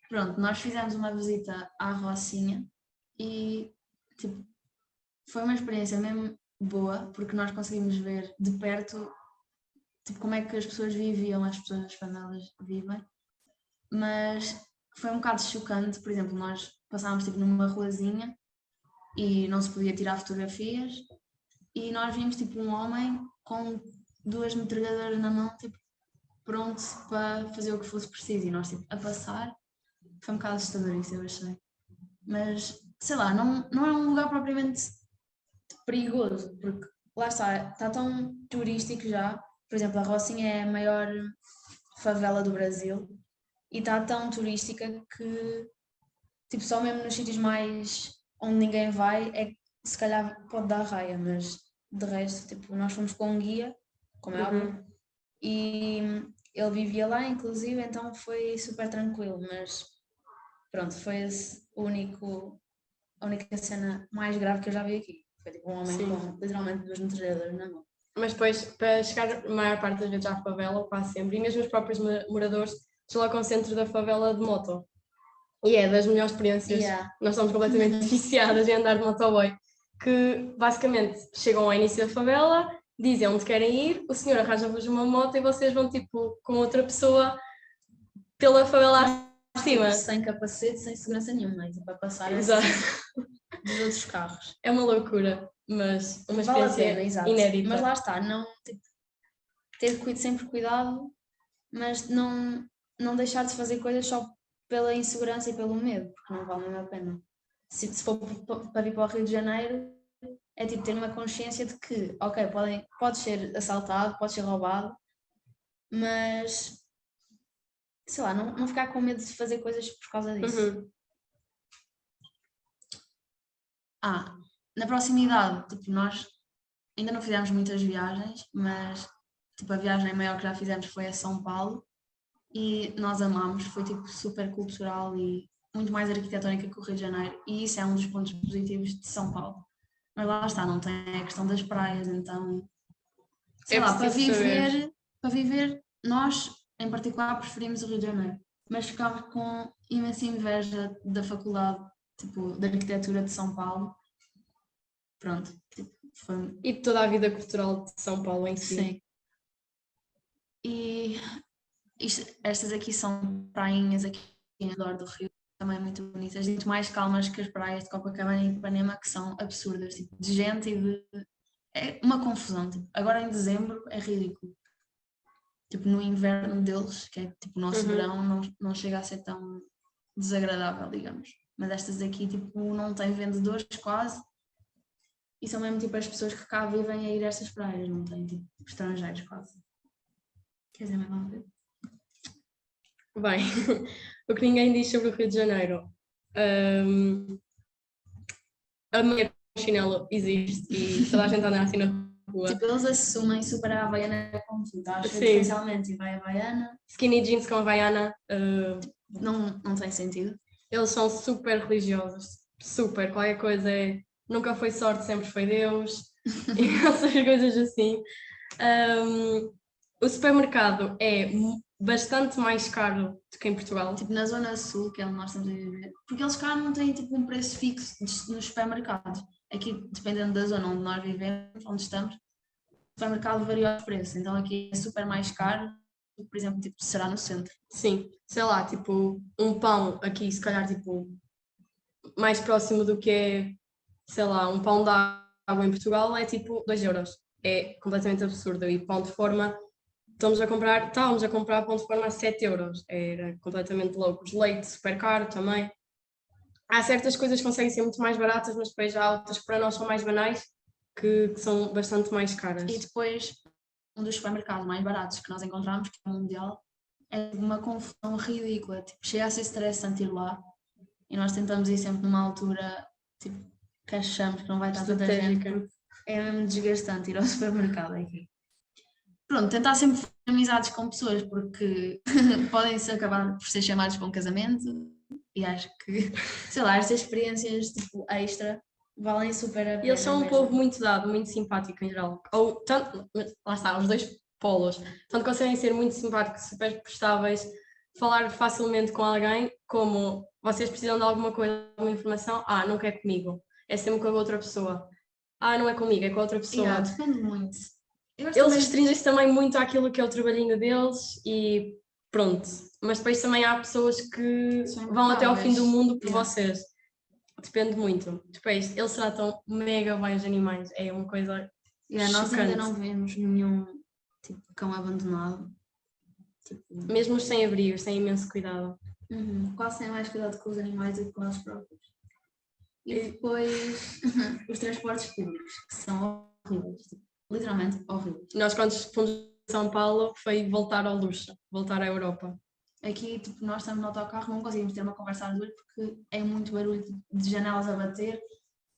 S3: Pronto, nós fizemos uma visita à Rocinha e tipo, foi uma experiência mesmo boa, porque nós conseguimos ver de perto tipo, como é que as pessoas viviam, as pessoas das favelas vivem, mas foi um bocado chocante. Por exemplo, nós passámos tipo, numa ruazinha e não se podia tirar fotografias e nós vimos tipo, um homem com 2 metralhadoras na mão, tipo, pronto para fazer o que fosse preciso, e nós tipo, a passar. Foi um bocado assustador isso, eu achei. Mas, sei lá, não é um lugar propriamente perigoso, porque lá está tão turístico já. Por exemplo, a Rocinha é a maior favela do Brasil e está tão turística que, tipo, só mesmo nos sítios mais onde ninguém vai é que se calhar pode dar raia, mas de resto, tipo, nós fomos com um guia, como é óbvio, e ele vivia lá, inclusive, então foi super tranquilo, mas pronto, foi esse a única cena mais grave que eu já vi aqui. Foi tipo um homem
S4: Sim.
S3: com literalmente 2 metralhadoras na mão.
S4: Mas depois, para chegar a maior parte das vezes à favela, ou quase sempre, e mesmo os próprios moradores deslocam o centro da favela de moto. E é das melhores experiências.
S3: Yeah.
S4: Nós estamos completamente viciadas em andar de motoboy. Que basicamente chegam ao início da favela, dizem onde querem ir, o senhor arranja-vos uma moto e vocês vão tipo com outra pessoa pela favela acima.
S3: Tipo, sem capacete, sem segurança nenhuma, né? Para passar
S4: Exato.
S3: dos outros carros.
S4: É uma loucura, mas uma
S3: Vale a
S4: experiência
S3: pena, exato.
S4: inédita.
S3: Mas lá está, não, tipo, ter sempre cuidado, mas não deixar de fazer coisas só pela insegurança e pelo medo, porque não vale mesmo a pena. Se for para vir para o Rio de Janeiro, é tipo ter uma consciência de que, ok, pode ser assaltado, pode ser roubado, mas sei lá, não ficar com medo de fazer coisas por causa disso. Na proximidade, tipo, nós ainda não fizemos muitas viagens, mas tipo, a viagem maior que já fizemos foi a São Paulo e nós amámos, foi tipo super cultural e muito mais arquitetónica que o Rio de Janeiro, e isso é um dos pontos positivos de São Paulo. Mas lá está, não tem a questão das praias, então sei lá, para viver, nós em particular preferimos o Rio de Janeiro, mas ficámos com imensa inveja da faculdade tipo, de arquitetura de São Paulo. Pronto, tipo, foi...
S4: E de toda a vida cultural de São Paulo em si.
S3: Sim. E estas aqui são prainhas aqui em redor do Rio, também muito bonitas, muito mais calmas que as praias de Copacabana e Ipanema, que são absurdas, tipo, de gente e de... É uma confusão, tipo, agora em dezembro é ridículo. Tipo, no inverno deles, que é tipo o nosso verão, não chega a ser tão desagradável, digamos. Mas estas aqui, tipo, não têm vendedores quase, e são mesmo tipo as pessoas que cá vivem a ir a estas praias, não têm tipo estrangeiros quase. Quer dizer, mais uma vez.
S4: Bem, o que ninguém diz sobre o Rio de Janeiro. A mulher com chinelo existe e toda a gente anda assim na rua.
S3: Tipo, eles assumem super a Havaiana como tu, estás a ver essencialmente, e vai a Havaiana.
S4: Skinny jeans com Havaiana.
S3: Não tem sentido.
S4: Eles são super religiosos. Super. Qualquer coisa é. Nunca foi sorte, sempre foi Deus. E essas coisas assim. O supermercado é bastante mais caro do que em Portugal.
S3: Tipo, na Zona Sul, que é onde nós estamos a viver, porque eles cá não têm tipo um preço fixo nos supermercados. Aqui, dependendo da zona onde nós vivemos, onde estamos, o supermercado varia os preços. Então aqui é super mais caro, por exemplo, tipo, será no centro.
S4: Sim, sei lá, tipo, um pão aqui, se calhar, tipo, mais próximo do que é, sei lá, um pão de água em Portugal é tipo 2 euros. É completamente absurdo. E pão de forma, estávamos a comprar pão de forma a 7 euros. Era completamente louco. Os leites super caro também. Há certas coisas que conseguem ser muito mais baratas, mas depois há outras que para nós são mais banais, que são bastante mais caras.
S3: E depois, um dos supermercados mais baratos que nós encontramos, que é o Mundial, é uma confusão ridícula. Tipo, chega a ser estressante ir lá e nós tentamos ir sempre numa altura tipo, que achamos que não vai estar tanta gente. É mesmo desgastante ir ao supermercado aqui. Pronto, tentar sempre fazer amizades com pessoas, porque podem-se acabar por ser chamados para um casamento E acho que, sei lá, estas experiências tipo extra valem super a pena.
S4: E eles são um
S3: mesmo.
S4: povo muito dado, muito simpático em geral. Ou tanto, lá está, os dois polos. Tanto conseguem ser muito simpáticos, super prestáveis, falar facilmente com alguém, como vocês precisam de alguma coisa, alguma informação, não quer comigo, é sempre com a outra pessoa. Não é comigo, é com a outra pessoa.
S3: Yeah, depende muito. Eu acho
S4: Eles
S3: também-
S4: restringem-se também muito àquilo que é o trabalhinho deles e pronto. Mas depois também há pessoas que
S3: São
S4: vão até ao fim do
S3: impecáveis.
S4: mundo por
S3: Yeah.
S4: vocês. Depende muito. Depois, eles tratam mega bem os animais. É uma coisa
S3: Yeah, nós ainda
S4: chocante.
S3: não vemos nenhum tipo, cão abandonado. Tipo,
S4: Mesmo os sem abrigos, têm imenso cuidado.
S3: quase têm mais cuidado com os animais do que com eles próprios. E
S4: E-
S3: depois os transportes públicos, que são horríveis, tipo, literalmente horríveis.
S4: Nós, quando fomos a São Paulo, foi voltar ao luxo, voltar à Europa.
S3: Aqui, tipo, nós estamos no autocarro, não conseguimos ter uma conversa às duas porque é muito barulho tipo, de janelas a bater.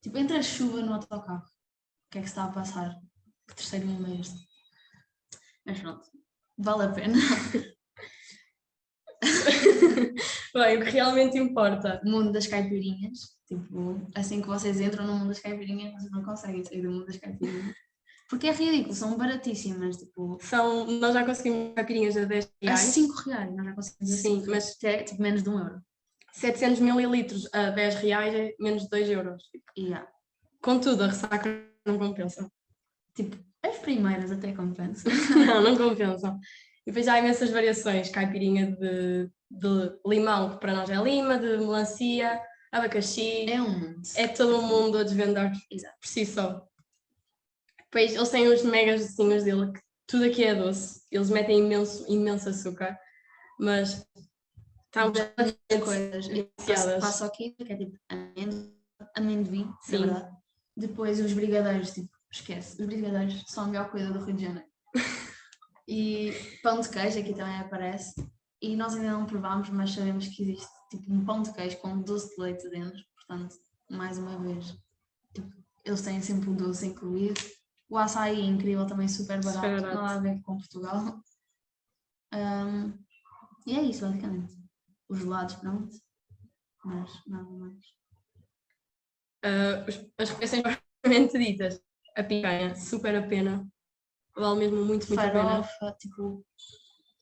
S3: Tipo, entre a chuva no autocarro. O que é que se está a passar? Que terceiro mundo é este? Mas pronto, vale a pena.
S4: Bem, o que realmente importa.
S3: O mundo das caipirinhas. Tipo, assim que vocês entram no mundo das caipirinhas, vocês não conseguem sair do mundo das caipirinhas. Porque é ridículo, são baratíssimas. Tipo,
S4: Nós já conseguimos caipirinhas a 10
S3: a
S4: reais.
S3: 5 reais, nós já conseguimos a
S4: Sim,
S3: 5
S4: mas-
S3: reais. Que é tipo menos de 1 euro.
S4: 700 mililitros a 10 reais é menos de 2 euros.
S3: E yeah.
S4: Contudo, a ressaca não compensa.
S3: Tipo, as primeiras até compensam.
S4: Não compensam. E depois há imensas variações. Caipirinha de limão, que para nós é lima, de melancia, abacaxi.
S3: É um mundo.
S4: É todo o mundo a desvendar
S3: Exato.
S4: por si só. Depois eles têm os megas docinhos dele, que tudo aqui é doce. Eles metem imenso açúcar. Mas estamos
S3: Das coisas.
S4: viciadas.
S3: Passo aqui, que é tipo amendoim, na
S4: Sim.
S3: verdade. Depois os brigadeiros, tipo, esquece. Os brigadeiros são a melhor coisa do Rio de Janeiro. E pão de queijo aqui também aparece. E nós ainda não provámos, mas sabemos que existe tipo um pão de queijo com doce de leite dentro. Portanto, mais uma vez, tipo, eles têm sempre o doce incluído. O açaí é incrível, também super barato,
S4: Super barato.
S3: nada a ver com Portugal. E é isso, basicamente. Os gelados, pronto. Mas nada mais.
S4: As refeições propriamente ditas. A picanha, super a pena. Vale mesmo muito a pena.
S3: Farofa, tipo.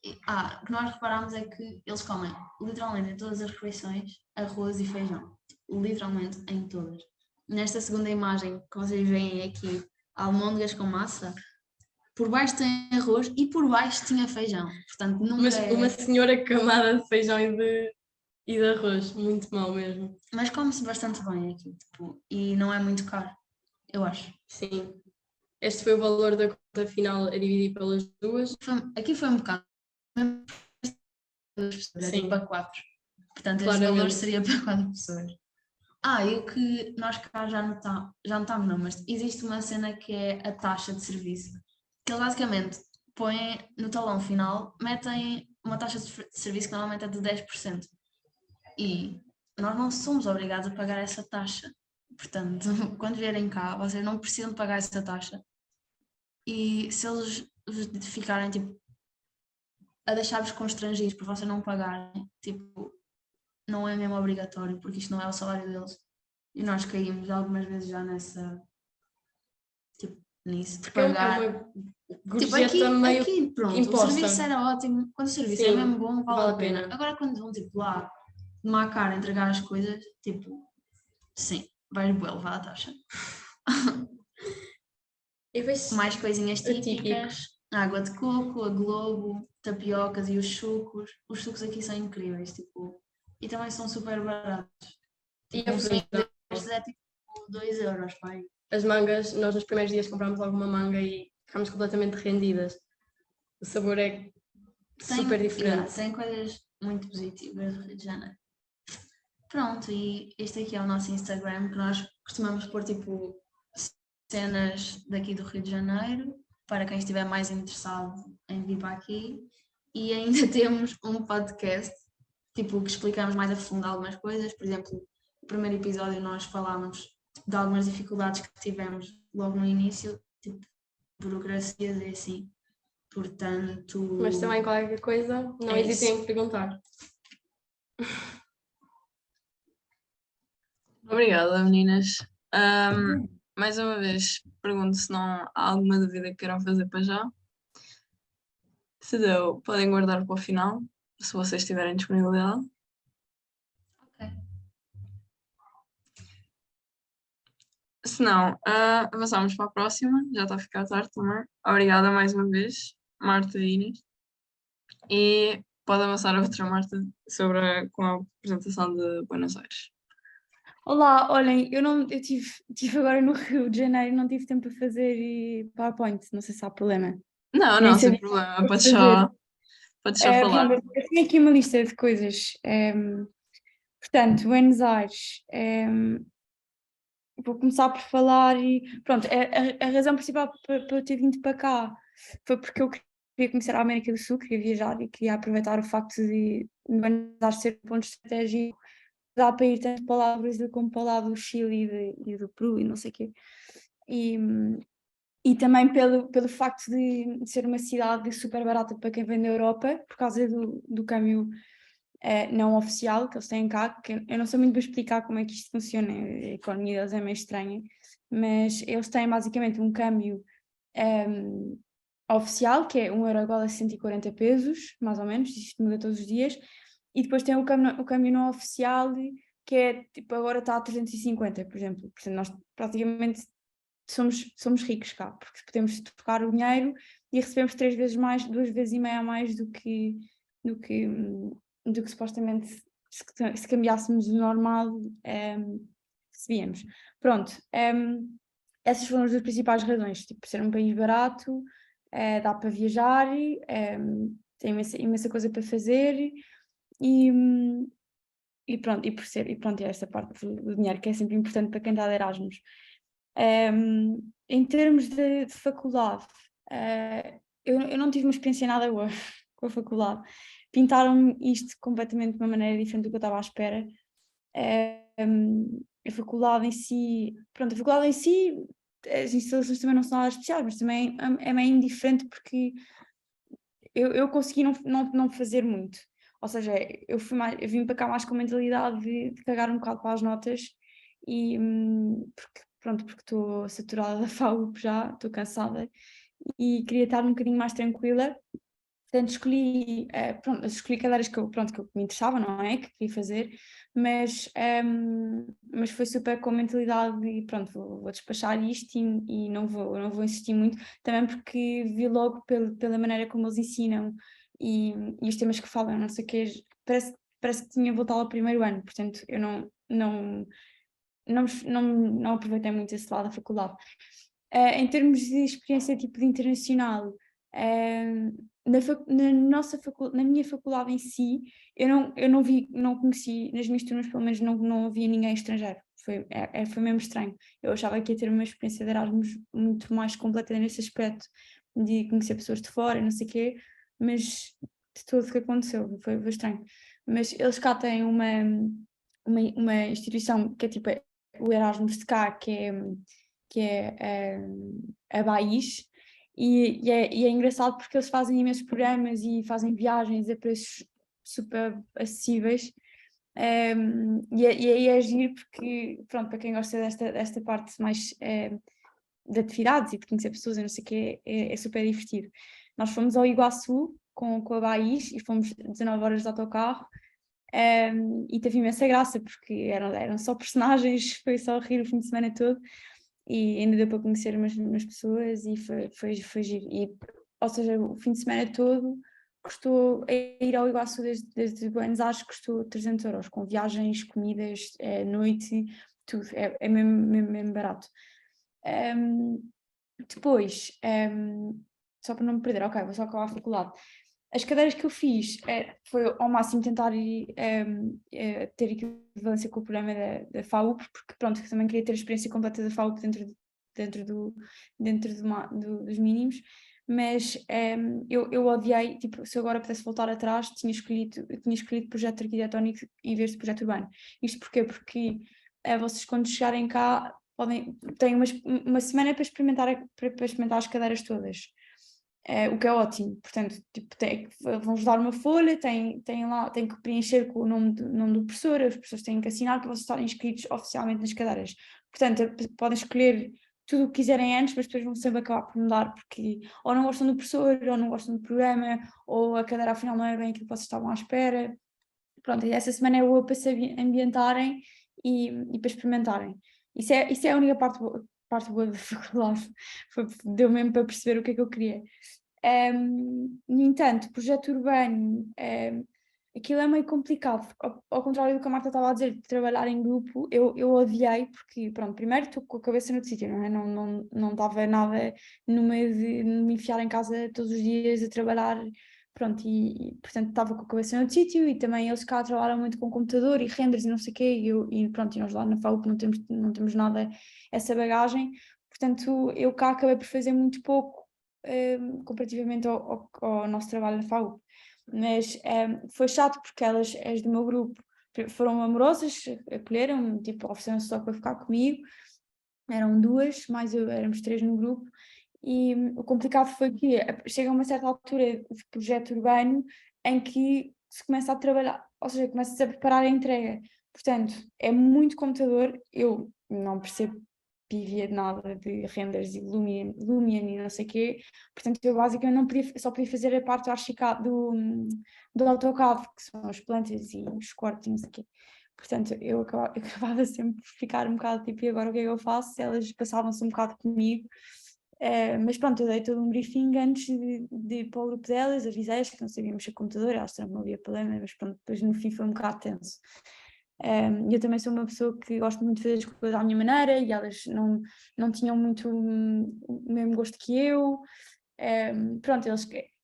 S3: O que nós reparámos é que eles comem literalmente em todas as refeições arroz e feijão. Tipo, literalmente em todas. Nesta segunda imagem que vocês veem aqui, almôndegas com massa, por baixo tem arroz e por baixo tinha feijão. Portanto, nunca
S4: Mas
S3: é...
S4: uma senhora camada de feijão e de arroz, muito mal mesmo.
S3: Mas come-se bastante bem aqui, tipo, e não é muito caro, eu acho.
S4: Sim. Este foi o valor da conta final a dividir pelas duas.
S3: Aqui foi um bocado. É
S4: Sim.
S3: tipo para 4. Portanto, este
S4: Claramente.
S3: valor seria para 4 pessoas. E o que nós cá já notámos não, mas existe uma cena que é a taxa de serviço. Que eles basicamente põem no talão final, metem uma taxa de serviço que normalmente é de 10%. E nós não somos obrigados a pagar essa taxa. Portanto, quando vierem cá, vocês não precisam de pagar essa taxa. E se eles ficarem tipo a deixar-vos constrangidos por vocês não pagarem, tipo, não é mesmo obrigatório, porque isto não é o salário deles. E nós caímos algumas vezes já nisso, de
S4: Porque é
S3: pagar.
S4: uma
S3: Tipo,
S4: gorjeta meio
S3: aqui, pronto, o
S4: imposta.
S3: serviço era ótimo. Quando o serviço é
S4: Sim,
S3: mesmo bom, vale
S4: vale
S3: a
S4: a
S3: pena.
S4: pena.
S3: Agora quando vão, tipo, lá, de má cara, entregar as coisas, tipo, sim, vais bué levar a taxa.
S4: E depois,
S3: Mais coisinhas
S4: O típico.
S3: típicas, água de coco, a Globo, tapiocas e os sucos. Os sucos aqui são incríveis, tipo, e também são super baratos.
S4: e
S3: Tipo,
S4: a
S3: um suco
S4: fruta.
S3: destes é tipo 2 euros, pai.
S4: As mangas, nós nos primeiros dias comprámos logo uma manga e ficámos completamente rendidas. O sabor é super diferente.
S3: Tem coisas muito positivas do Rio de Janeiro. Pronto, e este aqui é o nosso Instagram, que nós costumamos pôr tipo cenas daqui do Rio de Janeiro, para quem estiver mais interessado em vir para aqui. E ainda temos um podcast, tipo, que explicamos mais a fundo algumas coisas. Por exemplo, no primeiro episódio nós falámos de algumas dificuldades que tivemos logo no início, tipo, burocracias e assim. Portanto...
S4: Mas também qualquer coisa, não
S3: É
S4: hesitem
S3: isso.
S4: em perguntar.
S2: Obrigada, meninas. Mais uma vez, pergunto se não há alguma dúvida que queiram fazer para já. Se deu, podem guardar para o final, se vocês tiverem disponibilidade.
S3: Ok.
S2: Se não, avançamos para a próxima. Já está a ficar tarde também. Obrigada mais uma vez, Marta e Inês. E pode avançar a outra Marta com a apresentação de Buenos Aires.
S5: Olá, olhem, eu tive agora no Rio de Janeiro, não tive tempo para fazer PowerPoint, não sei se há problema.
S2: Não,
S5: Nem
S2: não, sem
S5: sabia
S2: problema.
S5: como
S2: Podes
S5: fazer.
S2: só falar.
S5: Pronto, eu tenho aqui uma lista de coisas. Portanto, Buenos Aires. Vou começar por falar e pronto, a razão principal para eu ter vindo para cá foi porque eu queria conhecer a América do Sul, queria viajar e queria aproveitar o facto de Buenos Aires ser um ponto estratégico, dá para ir tanto para lá do Brasil como para lá do Chile e do Peru e não sei o quê. E também pelo facto de ser uma cidade super barata para quem vem da Europa, por causa do câmbio não oficial que eles têm cá, que eu não sei muito bem explicar como é que isto funciona, a economia deles é meio estranha, mas eles têm basicamente um câmbio oficial, que é 1 euro igual a 140 pesos, mais ou menos, isto muda todos os dias, e depois tem o câmbio não oficial, que é, tipo, agora está a 350, por exemplo. Portanto, nós praticamente somos ricos cá, porque podemos trocar o dinheiro e recebemos 3 vezes mais, 2 vezes e meia a mais do que supostamente se cambiássemos o normal recebíamos. Pronto, essas foram as duas principais razões, tipo, ser um país barato, dá para viajar, tem imensa coisa para fazer e pronto, e esta parte do dinheiro que é sempre importante para quem está de Erasmus. Em termos de faculdade, eu não tive uma experiência nada boa com a faculdade. Pintaram-me isto completamente de uma maneira diferente do que eu estava à espera. A faculdade em si, pronto, a faculdade em si, as instalações também não são nada especiais, mas também é meio indiferente porque eu consegui não fazer muito. Ou seja, eu vim para cá mais com a mentalidade de cagar um bocado para as notas e porque estou saturada da FAUP já, estou cansada e queria estar um bocadinho mais tranquila. Portanto, escolhi cadeiras que que me interessavam, não é? Que queria fazer, mas foi super com mentalidade e pronto, vou despachar isto e não vou insistir muito, também porque vi logo pela maneira como eles ensinam e os temas que falam, não sei o quê, parece que tinha voltado ao primeiro ano, portanto, eu não aproveitei muito esse lado da faculdade. Em termos de experiência tipo de internacional, na minha faculdade em si, eu não conheci, nas minhas turmas pelo menos não havia ninguém estrangeiro, foi mesmo estranho. Eu achava que ia ter uma experiência de Erasmus muito mais completa nesse aspecto, de conhecer pessoas de fora, não sei o quê, mas de tudo o que aconteceu, foi estranho. Mas eles cá têm uma instituição que é tipo o Erasmus de cá, que é a BAIS, e é engraçado porque eles fazem imensos programas e fazem viagens a preços super acessíveis, e aí é giro porque, pronto, para quem gosta desta parte mais de atividades e de conhecer pessoas e não sei o quê, é super divertido. Nós fomos ao Iguaçu com a BAIS e fomos 19 horas de autocarro, e teve imensa graça porque eram só personagens, foi só rir o fim de semana todo e ainda deu para conhecer umas pessoas e foi giro. Ou seja, o fim de semana todo custou, ir ao Iguaçu desde Buenos Aires custou 300 euros, com viagens, comidas, noite, tudo, é mesmo barato. Depois, só para não me perder, ok, vou só acabar a faculdade. As cadeiras que eu fiz foi ao máximo tentar ter equivalência com o programa da FAUP, porque pronto, eu também queria ter a experiência completa da FAUP dentro dos mínimos, mas eu odiei, tipo, se eu agora pudesse voltar atrás, tinha escolhido projeto arquitetónico em vez de projeto urbano. Isto porquê? Porque vocês quando chegarem cá têm uma semana para experimentar as cadeiras todas. o que é ótimo. Portanto, tipo, vão-vos dar uma folha, tem que preencher com o nome do professor, as pessoas têm que assinar para vocês estarem inscritos oficialmente nas cadeiras. Portanto, podem escolher tudo o que quiserem antes, mas depois vão sempre acabar por mudar, porque ou não gostam do professor, ou não gostam do programa, ou a cadeira afinal não é bem aquilo que vocês estavam à espera. Pronto, e essa semana é boa para se ambientarem e para experimentarem. Isso é a única parte boa da faculdade, deu mesmo para perceber o que é que eu queria. No entanto, projeto urbano, aquilo é meio complicado, ao contrário do que a Marta estava a dizer, de trabalhar em grupo, eu odiei, porque, pronto, primeiro estou com a cabeça no sítio, não é? Não estava nada no meio de me enfiar em casa todos os dias a trabalhar, pronto, e portanto estava com a cabeça no sítio, e também eles cá trabalham muito com computador e renders e não sei o quê, e pronto, e nós lá na FAUP não temos nada essa bagagem, portanto eu cá acabei por fazer muito pouco, comparativamente ao nosso trabalho na FAUP. Mas foi chato porque as do meu grupo foram amorosas, acolheram-me, tipo, ofereceram-se só para ficar comigo, eram 2, mais eu, éramos 3 no grupo, e o complicado foi que chega a uma certa altura de projeto urbano em que se começa a trabalhar, ou seja, começa-se a preparar a entrega, portanto, é muito computador, eu não percebo pivia de nada de renders e Lumion e não sei o quê, portanto eu basicamente só podia fazer a parte do AutoCAD, que são as plantas e os cortes e não sei o quê. Portanto, eu acabava sempre por ficar um bocado tipo, e agora o que é que eu faço? Elas passavam-se um bocado comigo, mas pronto, eu dei todo um briefing antes de ir para o grupo delas, avisei-as que não sabíamos mexer computador, elas também não havia problema, mas pronto, depois no fim foi um bocado tenso. Eu também sou uma pessoa que gosto muito de fazer as coisas à minha maneira e elas não tinham muito o mesmo gosto que eu. Pronto,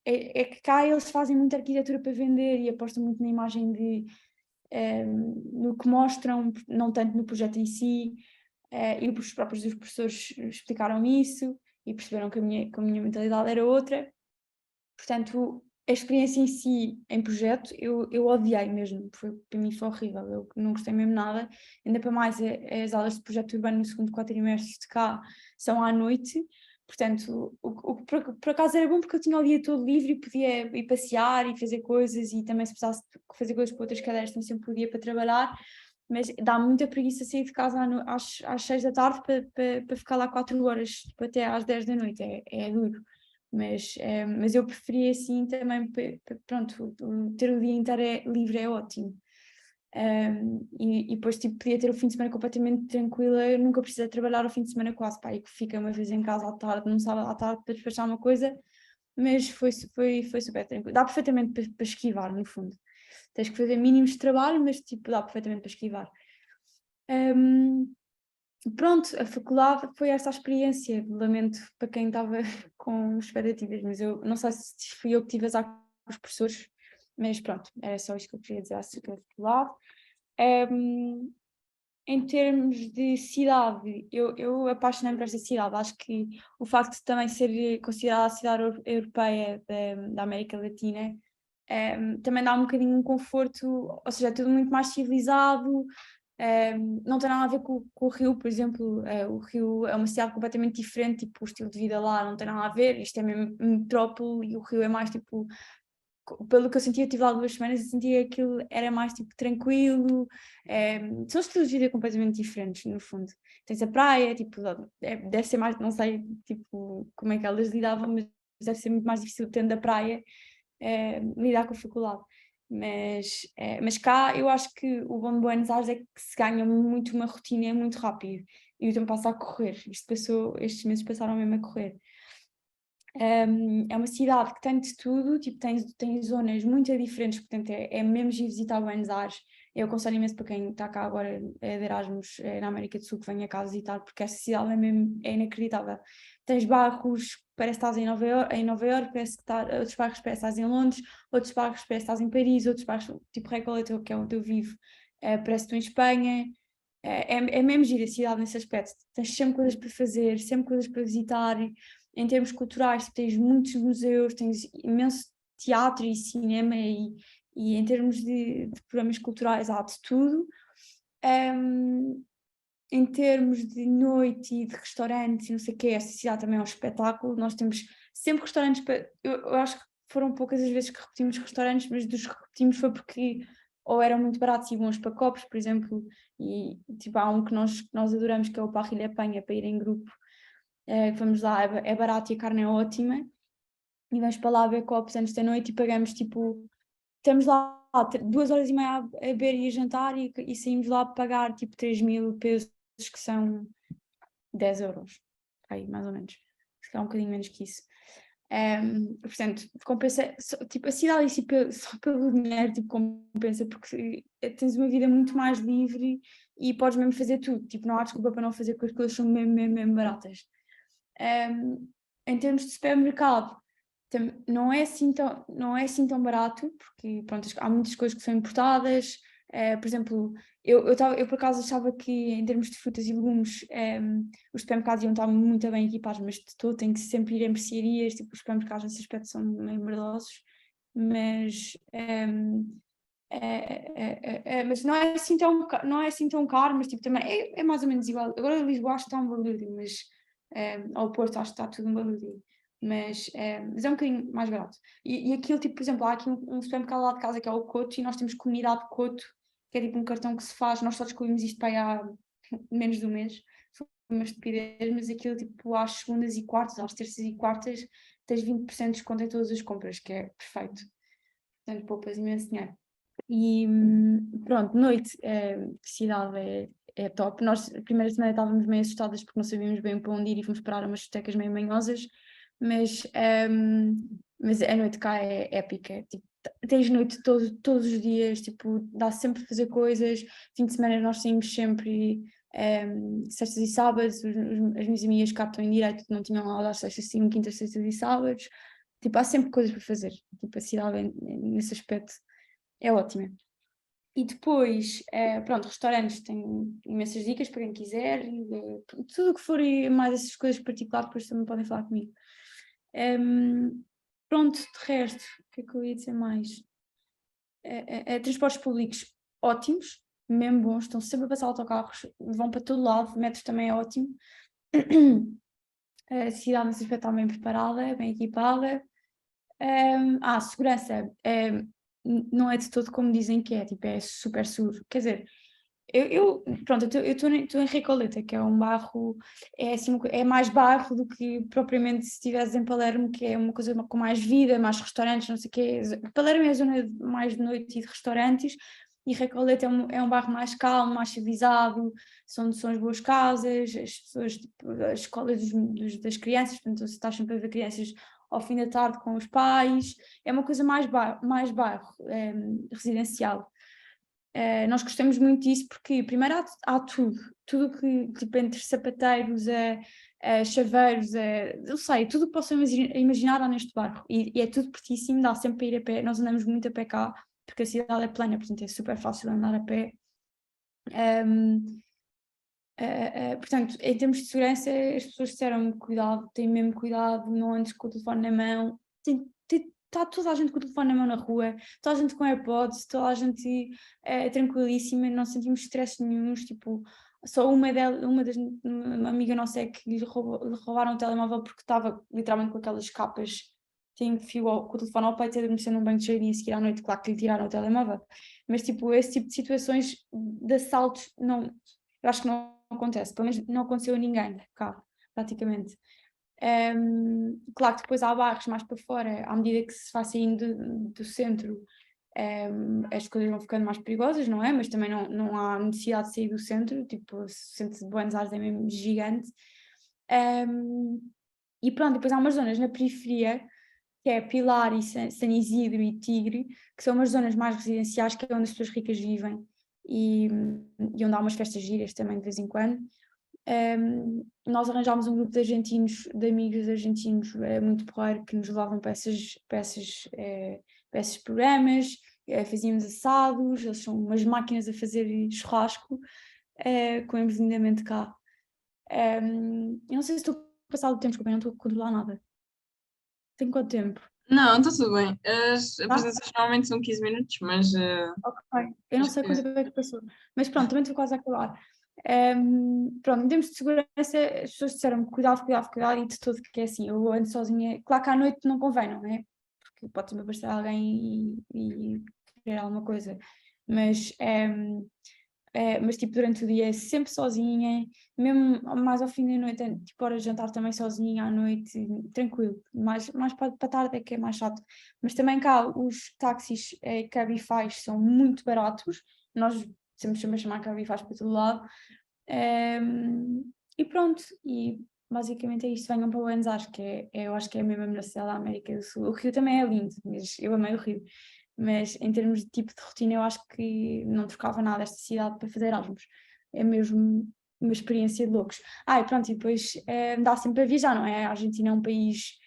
S5: é que cá eles fazem muita arquitetura para vender e apostam muito na imagem no que mostram, não tanto no projeto em si, e os próprios dos professores explicaram isso e perceberam que a minha mentalidade era outra. Portanto, a experiência em si, em projeto, eu odiei mesmo, para mim foi horrível, eu não gostei mesmo nada, ainda para mais as aulas de projeto urbano no segundo quatrimestre de cá são à noite, portanto, o que por acaso era bom porque eu tinha o dia todo livre e podia ir passear e fazer coisas, e também se precisasse fazer coisas para outras cadeiras também sempre podia para trabalhar, mas dá muita preguiça sair de casa às 6 da tarde para ficar lá 4 horas, tipo, até às 10 da noite, é duro. Mas eu preferia assim também, pronto, ter o dia inteiro livre é ótimo. E depois tipo, podia ter o fim de semana completamente tranquila, eu nunca precisei trabalhar o fim de semana quase, pá, e que fica uma vez em casa à tarde, num sábado à tarde para despachar uma coisa, mas foi super tranquilo. Dá perfeitamente para esquivar, no fundo. Tens que fazer mínimos de trabalho, mas tipo, dá perfeitamente para esquivar. Pronto, a faculdade foi esta a experiência, lamento para quem estava com expectativas, mas eu não sei se fui eu que tive azar com os professores, mas pronto, era só isto que eu queria dizer acerca da faculdade. Em termos de cidade, eu apaixonei-me por esta cidade, acho que o facto de também ser considerada a cidade europeia da América Latina também dá um bocadinho um conforto, ou seja, é tudo muito mais civilizado. Não tem nada a ver com o Rio, por exemplo, o Rio é uma cidade completamente diferente, tipo, o estilo de vida lá não tem nada a ver, isto é mesmo metrópole e o Rio é mais tipo, pelo que eu sentia, eu estive lá 2 semanas e sentia que aquilo era mais tipo tranquilo, são estilos de vida completamente diferentes no fundo. Tens a praia, tipo, deve ser mais, não sei tipo, como é que elas lidavam, mas deve ser muito mais difícil tendo a praia lidar com a faculdade. Mas cá eu acho que o bom de Buenos Aires é que se ganha muito uma rotina, é muito rápido e o tempo passa a correr. Estes meses passaram mesmo a correr. É uma cidade que tem de tudo, tipo, tem zonas muito diferentes, portanto é mesmo ir visitar Buenos Aires. Eu aconselho imenso para quem está cá agora de Erasmus na América do Sul que venha cá visitar, porque essa cidade é inacreditável. Tens bairros, parece que estás em Nova Iorque, parece que outros bairros parece que estás em Londres, outros bairros parece que estás em Paris, outros bairros tipo Recoleta, que é onde eu vivo, parece que estou em Espanha. É mesmo giro a cidade nesse aspecto, tens sempre coisas para fazer, sempre coisas para visitar. Em termos culturais, tens muitos museus, tens imenso teatro e cinema e em termos de programas culturais há de tudo. Em termos de noite e de restaurantes e não sei o quê, esta cidade também é um espetáculo. Nós temos sempre restaurantes, eu acho que foram poucas as vezes que repetimos restaurantes, mas dos que repetimos foi porque ou eram muito baratos e bons para copos, por exemplo, e tipo, há um que nós adoramos, que é o Parrilha Penha, para ir em grupo, que vamos lá, é barato e a carne é ótima, e vamos para lá ver copos antes da noite e pagamos tipo, estamos lá 2 horas e meia a beber e a jantar e saímos lá a pagar tipo 3.000 pesos, que são 10 euros, aí, mais ou menos, se calhar um bocadinho menos que isso. Portanto, compensa, tipo, a cidade em si, só pelo dinheiro, tipo, compensa, porque tens uma vida muito mais livre e podes mesmo fazer tudo, tipo, não há desculpa para não fazer, porque as coisas são mesmo baratas. Em termos de supermercado, não é assim tão barato, porque pronto, há muitas coisas que são importadas. Por exemplo, eu por acaso achava que em termos de frutas e legumes os supermercados iam estar muito bem equipados, mas de todo tem que sempre ir em mercearias, tipo, os supermercados nesse aspecto são meio merdosos, mas mas não é assim tão caro, mas tipo, também é mais ou menos igual. Agora em Lisboa acho que está um balúrdio, mas ao Porto acho que está tudo um balúrdio, mas é um bocadinho mais barato. E aquilo, tipo, por exemplo, há aqui um supermercado lá de casa que é o Coto, e nós temos comunidade Coto, que é tipo um cartão que se faz, nós só descobrimos isto para aí há menos de um mês, foi uma estupidez, mas aquilo tipo às segundas e quartas, às terças e quartas, tens 20% de desconto em todas as compras, que é perfeito. Portanto, poupas imenso dinheiro. E pronto, noite, cidade é top. Nós, a primeira semana, estávamos meio assustadas porque não sabíamos bem para onde ir e fomos parar a umas discotecas meio manhosas, mas a noite cá é épica. Tipo, tens noite todos os dias, tipo, dá sempre para fazer coisas. Fim de semana nós saímos sempre, sextas e sábados. As minhas amigas cá estão em direito, não tinham aula às sextas, tinham quintas, sextas e sábados. Tipo, há sempre coisas para fazer. Tipo, a cidade nesse aspecto é ótima. E depois, pronto, restaurantes têm imensas dicas para quem quiser, tudo o que for mais essas coisas particulares, depois também podem falar comigo. Pronto, de resto, o que é que eu ia dizer mais? Transportes públicos ótimos, mesmo bons, estão sempre a passar autocarros, vão para todo lado, metros também é ótimo. A cidade nesse aspecto está bem preparada, bem equipada. Segurança, não é de todo como dizem que é, tipo, é super seguro. Quer dizer, eu estou em Recoleta, que é um bairro, assim, é mais bairro do que propriamente se estivesse em Palermo, que é uma coisa com mais vida, mais restaurantes, não sei o quê. Palermo é a zona mais de noite e de restaurantes, e Recoleta é um bairro mais calmo, mais civilizado, são as boas casas, as pessoas, tipo, as escolas das crianças, portanto, você está sempre a ver crianças ao fim da tarde com os pais, é uma coisa mais bairro, residencial. Nós gostamos muito disso porque primeiro há tudo que, tipo, entre sapateiros, chaveiros, não sei, tudo que possam imaginar há neste bairro, e é tudo pertíssimo, dá sempre para ir a pé. Nós andamos muito a pé cá, porque a cidade é plana, portanto é super fácil andar a pé. Portanto, em termos de segurança, as pessoas disseram cuidado, têm mesmo cuidado, não andes com o telefone na mão. Está toda a gente com o telefone na mão na rua, toda a gente com AirPods, toda a gente tranquilíssima, não sentimos stress nenhum. Tipo, só uma amiga nossa é que lhe roubaram o telemóvel porque estava literalmente com aquelas capas, tem fio com o telefone ao peito, adormecendo num banho de cheirinho a seguir à noite, claro que lhe tiraram o telemóvel. Mas tipo, esse tipo de situações de assaltos, não, eu acho que não acontece, pelo menos não aconteceu a ninguém cá, praticamente. Claro que depois há bairros mais para fora, à medida que se vai saindo do centro, as coisas vão ficando mais perigosas, não é? Mas também não há necessidade de sair do centro, tipo, o centro de Buenos Aires é mesmo gigante. E pronto, depois há umas zonas na periferia, que é Pilar e San Isidro e Tigre, que são umas zonas mais residenciais, que é onde as pessoas ricas vivem, e onde há umas festas giras também de vez em quando. Nós arranjámos um grupo de argentinos, de amigos argentinos muito porreiro, que nos levavam para esses programas, fazíamos assados, eles são umas máquinas a fazer churrasco, comemos lindamente cá. Eu não sei se estou a passar o tempo, desculpa, eu não estou a controlar nada. Tem quanto tempo?
S2: Não, está tudo bem. As apresentações normalmente são 15 minutos, mas
S5: Ok, eu não sei
S2: acho
S5: quanto tempo é que passou, mas pronto, também estou quase a acabar. Pronto, em termos de segurança, as pessoas disseram cuidado, cuidado, cuidado, e de tudo, que é assim, eu ando sozinha, claro que à noite não convém, não é? Porque pode sempre aparecer alguém e querer alguma coisa, mas mas tipo durante o dia sempre sozinha, mesmo mais ao fim da noite, tipo hora de jantar também sozinha à noite, tranquilo, mais para a tarde é que é mais chato, mas também cá os táxis Cabify são muito baratos, nós sempre a chamar Cabify para todo lado, e pronto, e basicamente é isto, venham para Buenos Aires, eu acho que é mesmo a melhor cidade da América do Sul. O Rio também é lindo, mas eu amei o Rio. Mas em termos de tipo de rotina, eu acho que não trocava nada esta cidade para fazer Erasmus. É mesmo uma experiência de loucos. E pronto, e depois dá sempre para viajar, não é? A Argentina é um país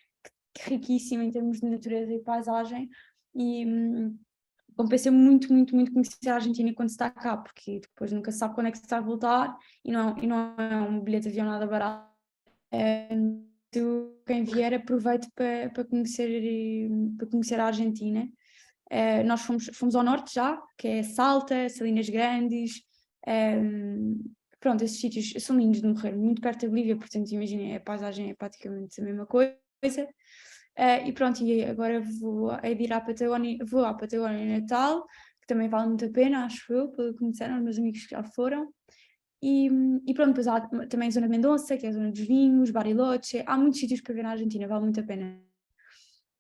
S5: riquíssimo em termos de natureza e paisagem e compensa muito, muito, muito conhecer a Argentina quando se está cá, porque depois nunca se sabe quando é que se vai voltar e não é um bilhete de avião nada barato. Quem vier aproveite para conhecer a Argentina. Nós fomos ao norte já, que é Salta, Salinas Grandes, pronto, esses sítios são lindos de morrer, muito perto da Bolívia, portanto imaginem, a paisagem é praticamente a mesma coisa. E pronto, e agora vou ir à Patagónia, vou à Patagónia em Natal, que também vale muito a pena, acho eu, pelo que me disseram, os meus amigos que já foram. E pronto, depois há também a zona de Mendonça, que é a zona dos vinhos, Bariloche, há muitos sítios para ver na Argentina, vale muito a pena.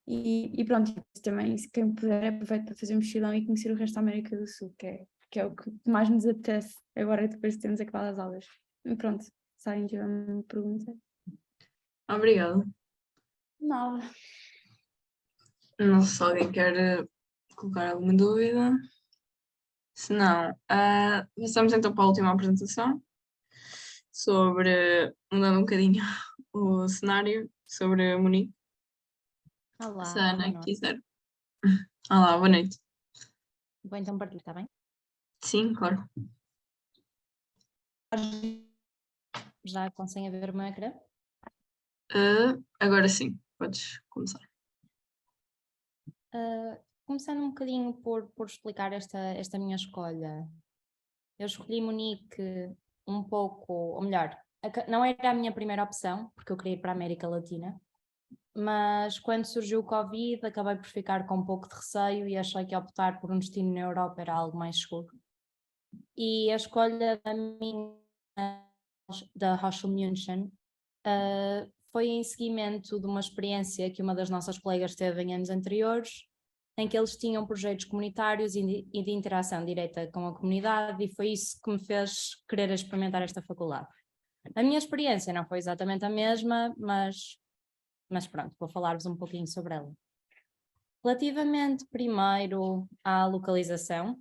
S5: E pronto, também, se quem puder, aproveite para fazer um mochilão e conhecer o resto da América do Sul, que é o que mais nos apetece agora, depois de termos acabado as aulas. E pronto, se alguém tiver uma pergunta.
S2: Obrigada.
S5: Nada.
S2: Não sei se alguém quer colocar alguma dúvida. Se não, passamos então para a última apresentação mudando um bocadinho o cenário, sobre Munique.
S6: Olá,
S2: Se a
S6: boa
S2: Ana
S6: noite.
S2: quiser. Olá, boa noite.
S6: Vou então partilhar, está bem?
S2: Sim, claro.
S6: Já conseguem ver o meu ecrã?
S2: Agora sim, podes começar.
S6: Começando um bocadinho por explicar esta minha escolha. Eu escolhi Munique um pouco, ou melhor, não era a minha primeira opção, porque eu queria ir para a América Latina, mas quando surgiu o Covid acabei por ficar com um pouco de receio e achei que optar por um destino na Europa era algo mais seguro. E a escolha da Hochschule München foi em seguimento de uma experiência que uma das nossas colegas teve em anos anteriores, em que eles tinham projetos comunitários e de interação direta com a comunidade, e foi isso que me fez querer experimentar esta faculdade. A minha experiência não foi exatamente a mesma, mas pronto, vou falar-vos um pouquinho sobre ela. Relativamente primeiro à localização,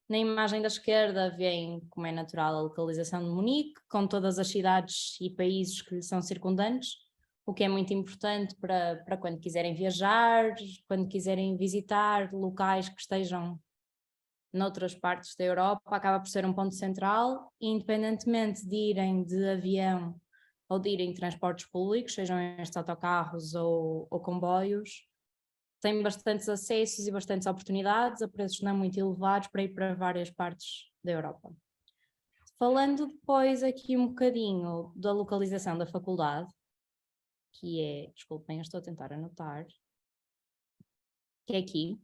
S6: na imagem da esquerda vêem, como é natural, a localização de Munique, com todas as cidades e países que lhe são circundantes, o que é muito importante para quando quiserem viajar, quando quiserem visitar locais que estejam noutras partes da Europa, acaba por ser um ponto central, e independentemente de irem de avião ou de irem em transportes públicos, sejam estes autocarros ou comboios, tem bastantes acessos e bastantes oportunidades a preços não muito elevados para ir para várias partes da Europa. Falando depois aqui um bocadinho da localização da faculdade, que é, desculpem, eu estou a tentar anotar, que é aqui.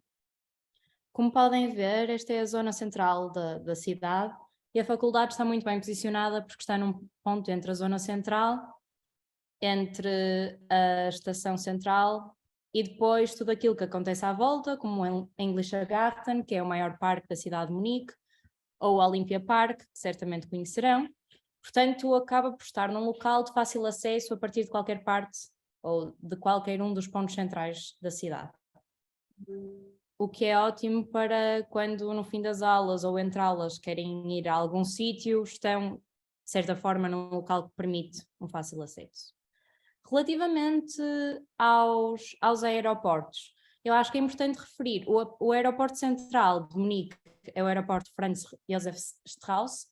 S6: Como podem ver, esta é a zona central da cidade e a faculdade está muito bem posicionada porque está num ponto entre a zona central, entre a estação central e depois tudo aquilo que acontece à volta, como o Englischer Garten, que é o maior parque da cidade de Munique, ou o Olympia Park, que certamente conhecerão. Portanto, acaba por estar num local de fácil acesso a partir de qualquer parte ou de qualquer um dos pontos centrais da cidade. O que é ótimo para quando no fim das aulas ou entre aulas querem ir a algum sítio, estão de certa forma num local que permite um fácil acesso. Relativamente aos aeroportos, eu acho que é importante referir o aeroporto central de Munique é o aeroporto Franz Josef Strauss,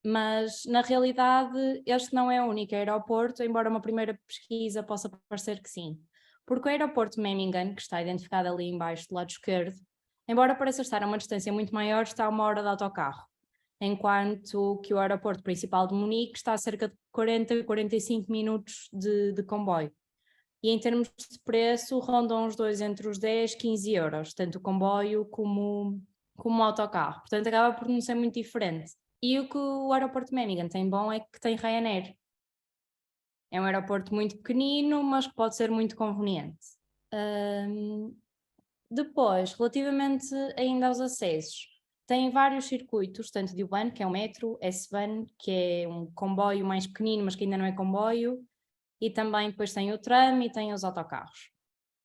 S6: mas na realidade este não é o único aeroporto, embora uma primeira pesquisa possa parecer que sim, porque o aeroporto de Memmingen, que está identificado ali embaixo do lado esquerdo, embora pareça estar a uma distância muito maior, está a 1 hora de autocarro. enquanto que o aeroporto principal de Munique está a cerca de 40-45 minutos de comboio. E em termos de preço, rondam os dois entre os 10-15 euros, tanto o comboio como o autocarro. Portanto, acaba por não ser muito diferente. E o que o aeroporto de Memmingen tem bom é que tem Ryanair. É um aeroporto muito pequenino, mas que pode ser muito conveniente. Depois, relativamente ainda aos acessos, tem vários circuitos, tanto de U-Bahn, que é um metro, S-Bahn, que é um comboio mais pequenino, mas que ainda não é comboio, e também depois tem o tram e tem os autocarros.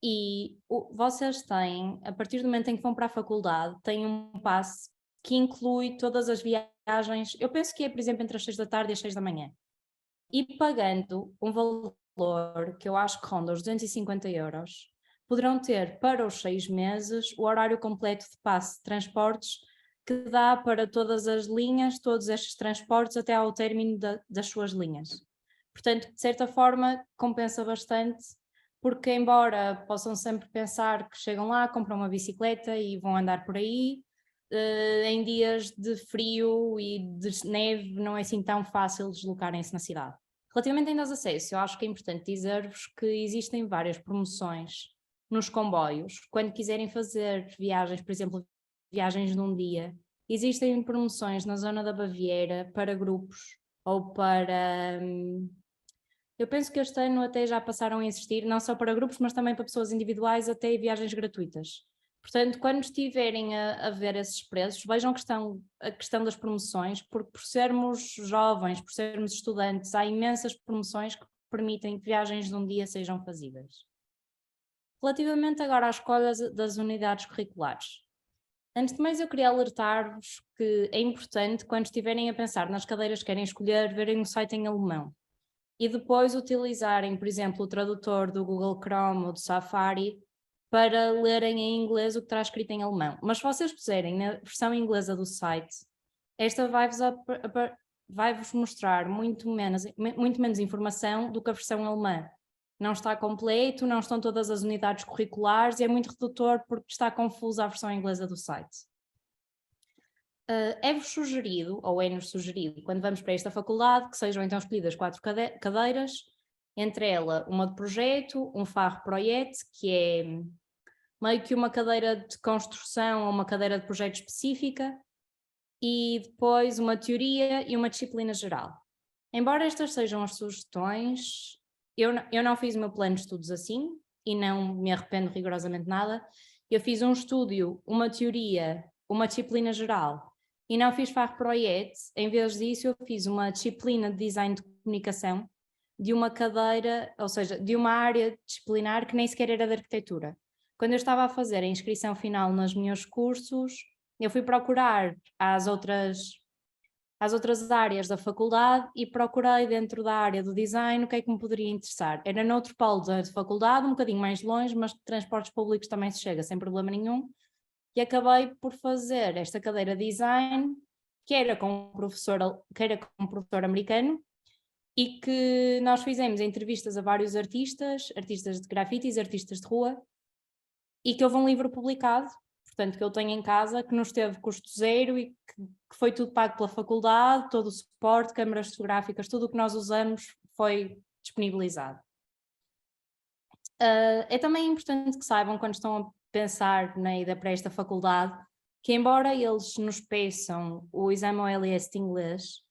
S6: E vocês têm, a partir do momento em que vão para a faculdade, têm um passe que inclui todas as viagens, eu penso que é, por exemplo, entre as 6 da tarde e as 6 da manhã. E pagando um valor que eu acho que ronda os 250 euros, poderão ter para os 6 meses o horário completo de passe de transportes que dá para todas as linhas, todos estes transportes até ao término das suas linhas. Portanto, de certa forma, compensa bastante, porque embora possam sempre pensar que chegam lá, compram uma bicicleta e vão andar por aí, em dias de frio e de neve não é assim tão fácil deslocarem-se na cidade. Relativamente ainda aos acessos, eu acho que é importante dizer-vos que existem várias promoções nos comboios. Quando quiserem fazer viagens, por exemplo, viagens de um dia, existem promoções na zona da Baviera para grupos ou para... Eu penso que este ano até já passaram a existir, não só para grupos, mas também para pessoas individuais, até viagens gratuitas. Portanto, quando estiverem a ver esses preços, vejam a questão das promoções, porque por sermos jovens, por sermos estudantes, há imensas promoções que permitem que viagens de um dia sejam fazíveis. Relativamente agora à escolha das unidades curriculares. Antes de mais, eu queria alertar-vos que é importante, quando estiverem a pensar nas cadeiras que querem escolher, verem o site em alemão. E depois utilizarem, por exemplo, o tradutor do Google Chrome ou do Safari para lerem em inglês o que está escrito em alemão. Mas se vocês puserem na versão inglesa do site, esta vai-vos mostrar muito menos informação do que a versão alemã. Não está completo, não estão todas as unidades curriculares e é muito redutor porque está confusa a versão inglesa do site. É-vos sugerido, ou é-nos sugerido, quando vamos para esta faculdade, que sejam então escolhidas 4 cadeiras, entre ela uma de projeto, um Fachprojekt, que é meio que uma cadeira de construção ou uma cadeira de projeto específica, e depois uma teoria e uma disciplina geral. Embora estas sejam as sugestões, eu não fiz o meu plano de estudos assim, e não me arrependo rigorosamente nada. Eu fiz um estúdio, uma teoria, uma disciplina geral, e não fiz Fachprojekt. Em vez disso, eu fiz uma disciplina de design de comunicação de uma cadeira, ou seja, de uma área disciplinar que nem sequer era de arquitetura. Quando eu estava a fazer a inscrição final nos meus cursos, eu fui procurar as outras áreas da faculdade e procurei dentro da área do design o que é que me poderia interessar. Era noutro polo da faculdade, um bocadinho mais longe, mas de transportes públicos também se chega sem problema nenhum. E acabei por fazer esta cadeira de design, que era com um professor americano, e que nós fizemos entrevistas a vários artistas de grafites, artistas de rua, e que houve um livro publicado, portanto, que eu tenho em casa, que nos teve custo zero e que foi tudo pago pela faculdade, todo o suporte, câmaras fotográficas, tudo o que nós usamos foi disponibilizado. É também importante que saibam, quando estão a pensar na ida para esta faculdade, que embora eles nos peçam o exame OLS de inglês,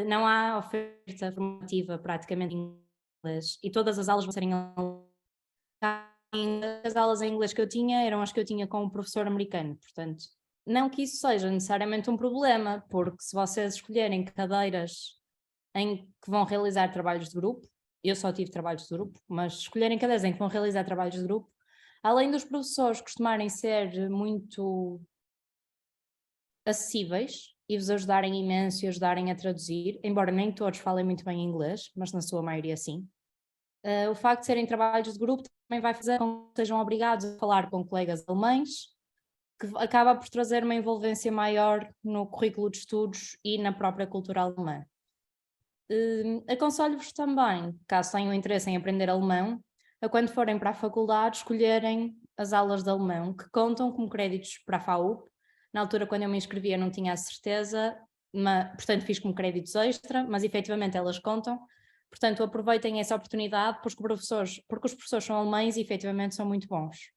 S6: não há oferta formativa praticamente em inglês e todas as aulas vão ser em inglês. As aulas em inglês que eu tinha eram as que eu tinha com um professor americano, portanto, não que isso seja necessariamente um problema, porque se vocês escolherem cadeiras em que vão realizar trabalhos de grupo, eu só tive trabalhos de grupo, mas escolherem cadeiras em que vão realizar trabalhos de grupo, além dos professores costumarem ser muito acessíveis e vos ajudarem imenso e ajudarem a traduzir, embora nem todos falem muito bem inglês, mas na sua maioria sim. O facto de serem trabalhos de grupo também vai fazer com que sejam obrigados a falar com colegas alemães, que acaba por trazer uma envolvência maior no currículo de estudos e na própria cultura alemã. Aconselho-vos também, caso tenham interesse em aprender alemão, a quando forem para a faculdade escolherem as aulas de alemão, que contam como créditos para a FAUP, Na altura, quando eu me inscrevia, não tinha a certeza, portanto fiz como créditos extra, mas efetivamente elas contam. Portanto, aproveitem essa oportunidade, porque os professores são alemães e efetivamente são muito bons.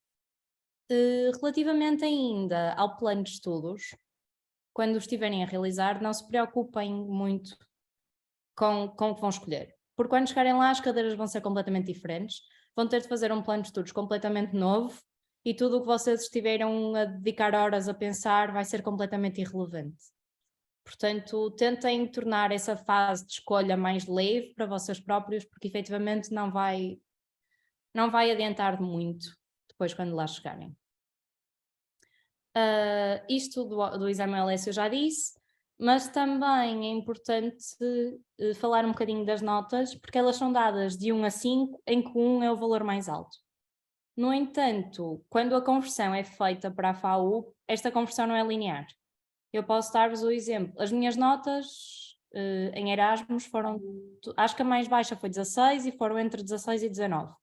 S6: Relativamente ainda ao plano de estudos, quando o estiverem a realizar, não se preocupem muito com o que vão escolher. Porque quando chegarem lá, as cadeiras vão ser completamente diferentes, vão ter de fazer um plano de estudos completamente novo e tudo o que vocês estiveram a dedicar horas a pensar vai ser completamente irrelevante. Portanto, tentem tornar essa fase de escolha mais leve para vocês próprios, porque efetivamente não vai adiantar muito depois quando lá chegarem. Isto do exame LS eu já disse, mas também é importante falar um bocadinho das notas, porque elas são dadas de 1 a 5, em que 1 é o valor mais alto. No entanto, quando a conversão é feita para a FAU, esta conversão não é linear. Eu posso dar-vos o exemplo. As minhas notas em Erasmus foram, acho que a mais baixa foi 16 e foram entre 16 e 19.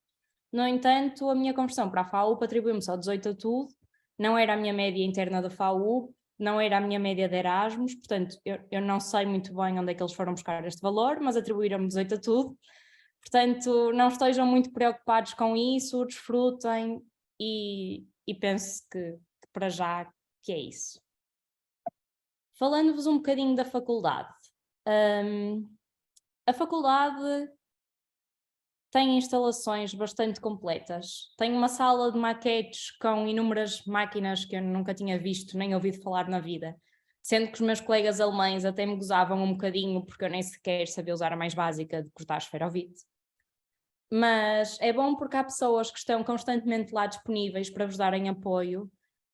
S6: No entanto, a minha conversão para a FAU atribuiu-me só 18 a tudo, não era a minha média interna da FAU, não era a minha média de Erasmus, portanto, eu não sei muito bem onde é que eles foram buscar este valor, mas atribuíram-me 18 a tudo. Portanto, não estejam muito preocupados com isso, desfrutem e penso que para já que é isso. Falando-vos um bocadinho da faculdade. A faculdade tem instalações bastante completas. Tem uma sala de maquetes com inúmeras máquinas que eu nunca tinha visto nem ouvido falar na vida. Sendo que os meus colegas alemães até me gozavam um bocadinho porque eu nem sequer sabia usar a mais básica de cortar esferovite. Mas é bom porque há pessoas que estão constantemente lá disponíveis para vos darem apoio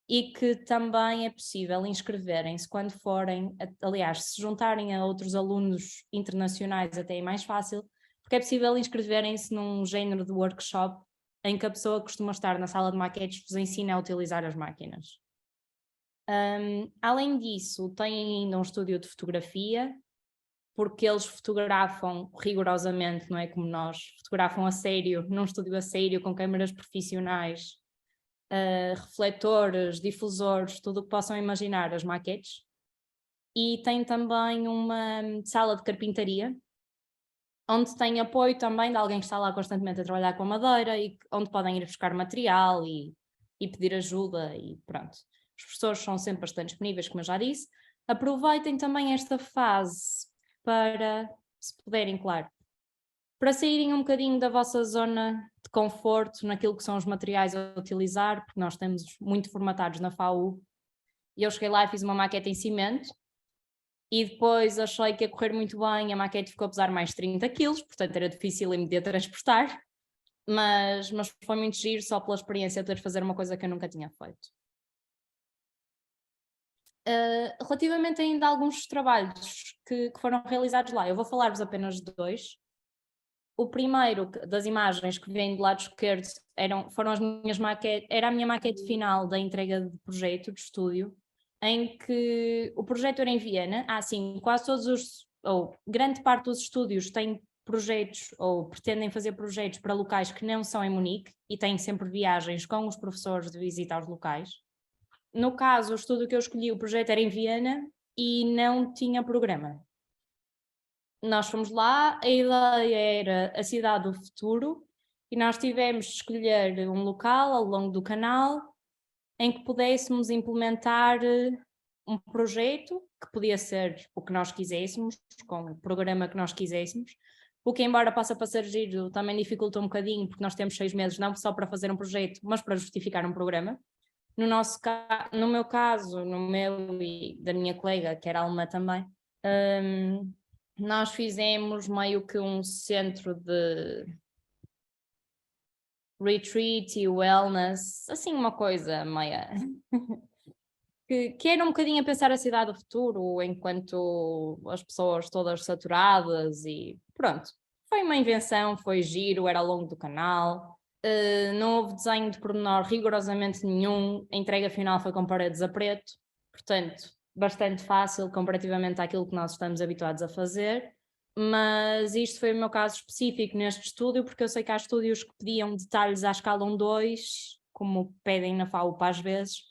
S6: e que também é possível inscreverem-se quando forem, aliás, se juntarem a outros alunos internacionais até é mais fácil, porque é possível inscreverem-se num género de workshop em que a pessoa que costuma estar na sala de maquetes vos ensina a utilizar as máquinas. Além disso, tem ainda um estúdio de fotografia, porque eles fotografam rigorosamente, não é como nós, fotografam a sério, num estúdio a sério, com câmaras profissionais, refletores, difusores, tudo o que possam imaginar, as maquetes. E tem também uma sala de carpintaria, onde tem apoio também de alguém que está lá constantemente a trabalhar com a madeira e onde podem ir buscar material e pedir ajuda e pronto. Os professores são sempre bastante disponíveis, como eu já disse. Aproveitem também esta fase para, se puderem, claro, para saírem um bocadinho da vossa zona de conforto naquilo que são os materiais a utilizar, porque nós estamos muito formatados na FAU. E eu cheguei lá e fiz uma maquete em cimento e depois achei que ia correr muito bem, a maquete ficou a pesar mais 30 kg, portanto era difícil em me de transportar, mas foi muito giro só pela experiência de ter de fazer uma coisa que eu nunca tinha feito. Relativamente ainda a alguns trabalhos que foram realizados lá, eu vou falar-vos apenas de 2. O primeiro das imagens que vêm do lado esquerdo foram as minhas maquetes, era a minha maquete final da entrega de projeto de estúdio, em que o projeto era em Viena. Sim, quase todos ou grande parte dos estúdios têm projetos ou pretendem fazer projetos para locais que não são em Munique e têm sempre viagens com os professores de visita aos locais. No caso, o estúdio que eu escolhi, o projeto era em Viena e não tinha programa. Nós fomos lá, a ideia era a cidade do futuro e nós tivemos de escolher um local ao longo do canal em que pudéssemos implementar um projeto que podia ser o que nós quiséssemos, com o programa que nós quiséssemos, o que embora possa parecer giro também dificulta um bocadinho porque nós temos 6 meses não só para fazer um projeto, mas para justificar um programa. No meu caso, no meu e da minha colega, que era alemã também, nós fizemos meio que um centro de retreat e wellness, assim uma coisa meia que era um bocadinho a pensar a cidade do futuro enquanto as pessoas todas saturadas e pronto. Foi uma invenção, foi giro, era ao longo do canal. Não houve desenho de pormenor rigorosamente nenhum, a entrega final foi com paredes a preto, portanto, bastante fácil comparativamente àquilo que nós estamos habituados a fazer, mas isto foi o meu caso específico neste estúdio, porque eu sei que há estúdios que pediam detalhes à escala 1-2, como pedem na FAUP às vezes,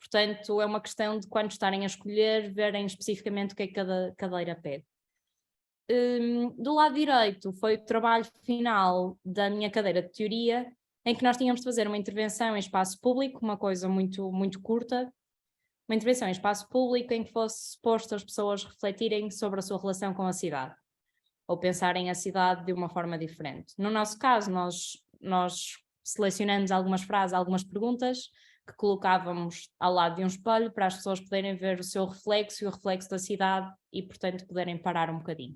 S6: Portanto, é uma questão de quando estarem a escolher, verem especificamente o que é que cada cadeira pede. Do lado direito foi o trabalho final da minha cadeira de teoria, em que nós tínhamos de fazer uma intervenção em espaço público, uma coisa muito, muito curta, uma intervenção em espaço público em que fosse suposto as pessoas refletirem sobre a sua relação com a cidade, ou pensarem a cidade de uma forma diferente. No nosso caso, nós selecionamos algumas frases, algumas perguntas, que colocávamos ao lado de um espelho para as pessoas poderem ver o seu reflexo e o reflexo da cidade e, portanto, poderem parar um bocadinho.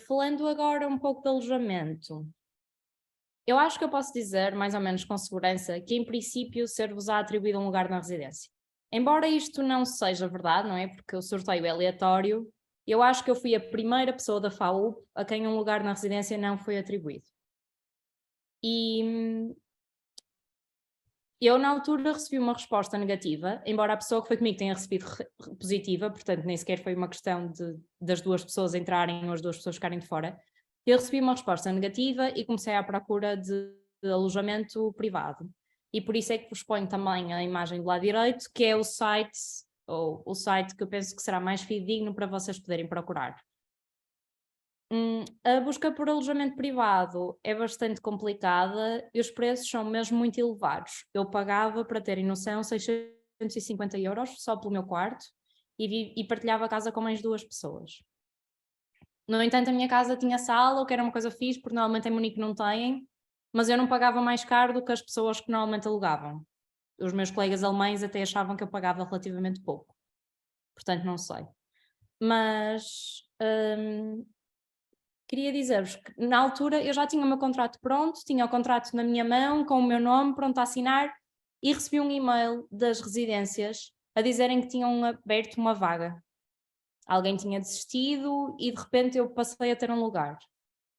S6: Falando agora um pouco de alojamento, eu acho que eu posso dizer, mais ou menos com segurança, que em princípio ser-vos-á atribuído um lugar na residência. Embora isto não seja verdade, não é? Porque o sorteio é aleatório, eu acho que eu fui a primeira pessoa da FAUP a quem um lugar na residência não foi atribuído. E eu, na altura, recebi uma resposta negativa, embora a pessoa que foi comigo tenha recebido positiva, portanto, nem sequer foi uma questão das duas pessoas entrarem ou as duas pessoas ficarem de fora. Eu recebi uma resposta negativa e comecei à procura de alojamento privado. E por isso é que vos ponho também a imagem do lado direito, que é o site, ou o site que eu penso que será mais fidedigno para vocês poderem procurar. A busca por alojamento privado é bastante complicada e os preços são mesmo muito elevados. Eu pagava, para terem noção, 650 € só pelo meu quarto e partilhava a casa com mais 2 pessoas. No entanto, a minha casa tinha sala, o que era uma coisa fixe, porque normalmente em Munique não têm, mas eu não pagava mais caro do que as pessoas que normalmente alugavam. Os meus colegas alemães até achavam que eu pagava relativamente pouco. Portanto, não sei. Mas queria dizer-vos que na altura eu já tinha o meu contrato pronto, tinha o contrato na minha mão, com o meu nome pronto a assinar, e recebi um e-mail das residências a dizerem que tinham aberto uma vaga. Alguém tinha desistido e de repente eu passei a ter um lugar.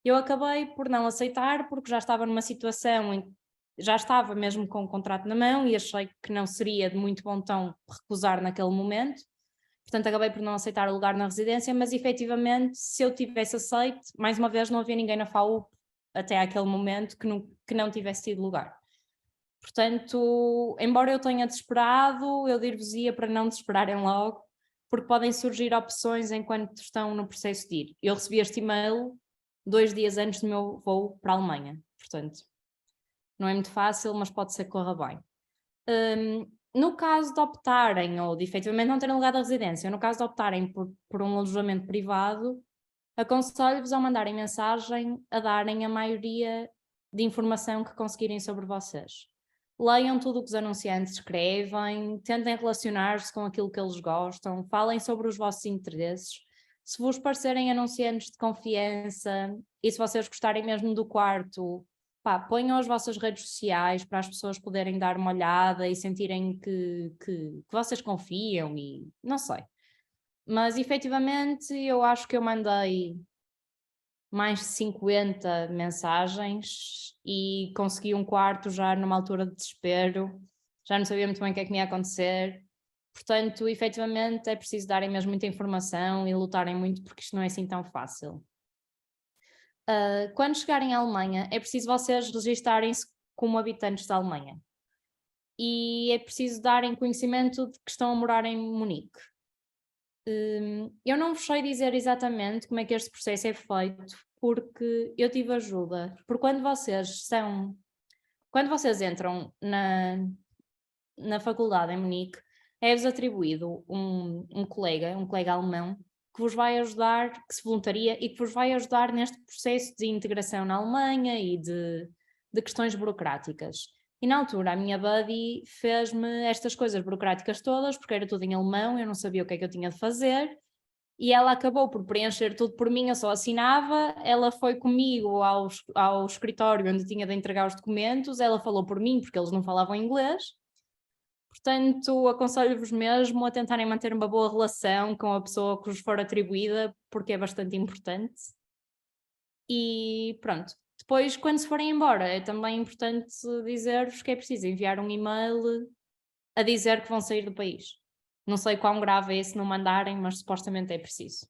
S6: Eu acabei por não aceitar porque já estava numa situação em que já estava mesmo com o contrato na mão e achei que não seria de muito bom tom recusar naquele momento. Portanto, acabei por não aceitar o lugar na residência, mas efetivamente, se eu tivesse aceito, mais uma vez não havia ninguém na FAUP até aquele momento que não tivesse tido lugar. Portanto, embora eu tenha desesperado, eu dir-vos-ia para não desesperarem logo, porque podem surgir opções enquanto estão no processo de ir. Eu recebi este e-mail 2 dias antes do meu voo para a Alemanha, portanto, não é muito fácil, mas pode ser que corra bem. No caso de optarem, ou de efetivamente não terem lugar da residência, no caso de optarem por um alojamento privado, aconselho-vos a mandarem mensagem a darem a maioria de informação que conseguirem sobre vocês. Leiam tudo o que os anunciantes escrevem, tentem relacionar-se com aquilo que eles gostam, falem sobre os vossos interesses. Se vos parecerem anunciantes de confiança e se vocês gostarem mesmo do quarto, ponham as vossas redes sociais para as pessoas poderem dar uma olhada e sentirem que vocês confiam e não sei. Mas efetivamente eu acho que eu mandei mais de 50 mensagens e consegui um quarto já numa altura de desespero, já não sabia muito bem o que é que me ia acontecer. Portanto, efetivamente é preciso darem mesmo muita informação e lutarem muito porque isto não é assim tão fácil. Quando chegarem à Alemanha, é preciso vocês registarem-se como habitantes da Alemanha. E é preciso darem conhecimento de que estão a morar em Munique. Eu não vos sei dizer exatamente como é que este processo é feito, porque eu tive ajuda. Porque quando vocês entram na faculdade em Munique, é-vos atribuído um colega alemão, que vos vai ajudar, que se voluntaria e que vos vai ajudar neste processo de integração na Alemanha e de questões burocráticas. E na altura a minha buddy fez-me estas coisas burocráticas todas, porque era tudo em alemão, eu não sabia o que é que eu tinha de fazer, e ela acabou por preencher tudo por mim, eu só assinava, ela foi comigo ao escritório onde tinha de entregar os documentos, ela falou por mim, porque eles não falavam inglês. Portanto, aconselho-vos mesmo a tentarem manter uma boa relação com a pessoa que vos for atribuída, porque é bastante importante. E pronto. Depois, quando se forem embora, é também importante dizer-vos que é preciso enviar um e-mail a dizer que vão sair do país. Não sei quão grave é se não mandarem, mas supostamente é preciso.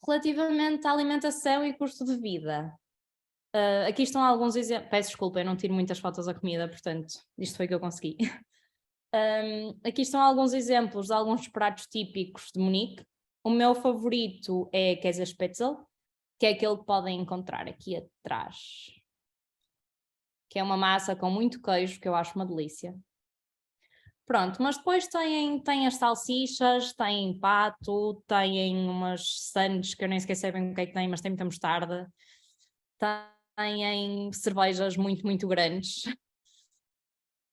S6: Relativamente à alimentação e custo de vida, Aqui estão alguns exemplos. Peço desculpa, eu não tiro muitas fotos da comida, portanto, isto foi o que eu consegui. Aqui estão alguns exemplos de alguns pratos típicos de Munique. O meu favorito é Käsespätzle, que é aquele que podem encontrar aqui atrás, que é uma massa com muito queijo, que eu acho uma delícia. Pronto, mas depois têm as salsichas, têm pato, têm umas sandes que eu nem sequer sei bem o que é que têm, mas tem muita mostarda. Têm cervejas muito, muito grandes.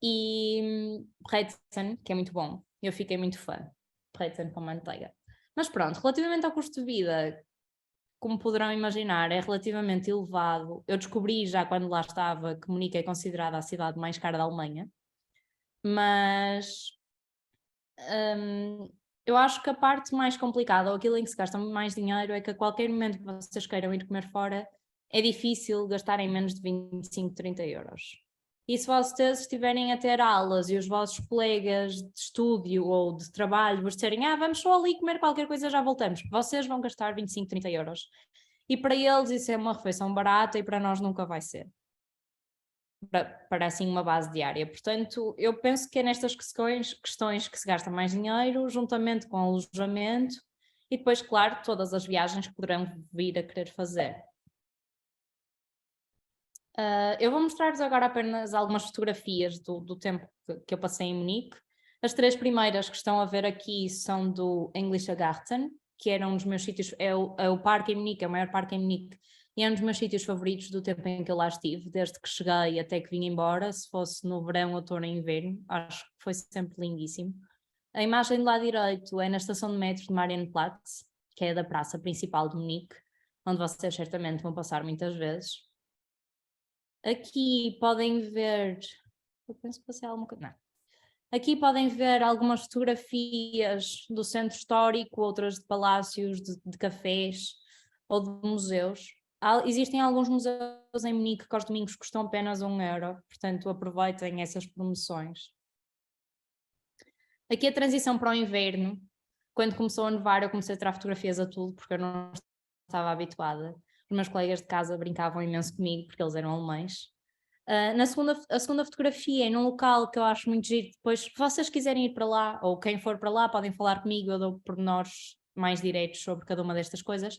S6: E Brezen, que é muito bom. Eu fiquei muito fã. Brezen com manteiga. Mas pronto, relativamente ao custo de vida, como poderão imaginar, é relativamente elevado. Eu descobri já quando lá estava que Munique é considerada a cidade mais cara da Alemanha. Mas eu acho que a parte mais complicada, ou aquilo em que se gasta mais dinheiro, é que a qualquer momento que vocês queiram ir comer fora, é difícil gastarem menos de 25, 30 euros. E se vocês estiverem a ter aulas e os vossos colegas de estúdio ou de trabalho vos disserem vamos só ali comer qualquer coisa, já voltamos, vocês vão gastar 25, 30 euros. E para eles isso é uma refeição barata e para nós nunca vai ser. Para assim uma base diária. Portanto, eu penso que é nestas questões que se gasta mais dinheiro, juntamente com alojamento e depois, claro, todas as viagens que poderão vir a querer fazer. Eu vou mostrar-vos agora apenas algumas fotografias do tempo que eu passei em Munique. As 3 primeiras que estão a ver aqui são do Englischer Garten, que era um dos meus sítios, é o parque em Munique, é o maior parque em Munique, e é um dos meus sítios favoritos do tempo em que eu lá estive, desde que cheguei até que vim embora, se fosse no verão, outono ou inverno, acho que foi sempre lindíssimo. A imagem do lado direito é na estação de metro de Marienplatz, que é da praça principal de Munique, onde vocês certamente vão passar muitas vezes. Aqui podem ver, eu penso que passei alguma coisa, não. Aqui podem ver algumas fotografias do centro histórico, outras de palácios, de cafés ou de museus. Existem alguns museus em Munique que aos domingos custam apenas 1 euro, portanto aproveitem essas promoções. Aqui a transição para o inverno, quando começou a nevar eu comecei a tirar fotografias a tudo porque eu não estava habituada. Os meus colegas de casa brincavam imenso comigo porque eles eram alemães. A segunda fotografia é num local que eu acho muito giro. Depois, se vocês quiserem ir para lá, ou quem for para lá, podem falar comigo, eu dou pormenores mais diretos sobre cada uma destas coisas.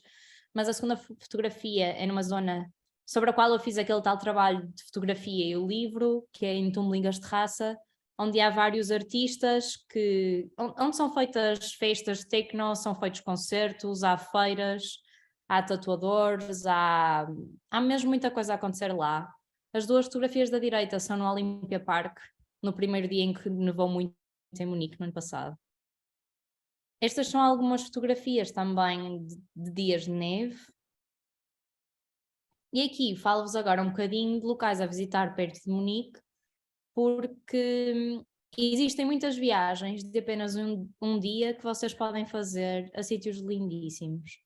S6: Mas a segunda fotografia é numa zona sobre a qual eu fiz aquele tal trabalho de fotografia e o livro, que é em Tumlingas Terraça, onde há vários artistas onde são feitas festas de techno, são feitos concertos, há feiras, há tatuadores, há mesmo muita coisa a acontecer lá. As 2 fotografias da direita são no Olympia Park, no primeiro dia em que nevou muito em Munique, no ano passado. Estas são algumas fotografias também de dias de neve. E aqui falo-vos agora um bocadinho de locais a visitar perto de Munique, porque existem muitas viagens de apenas um dia que vocês podem fazer a sítios lindíssimos.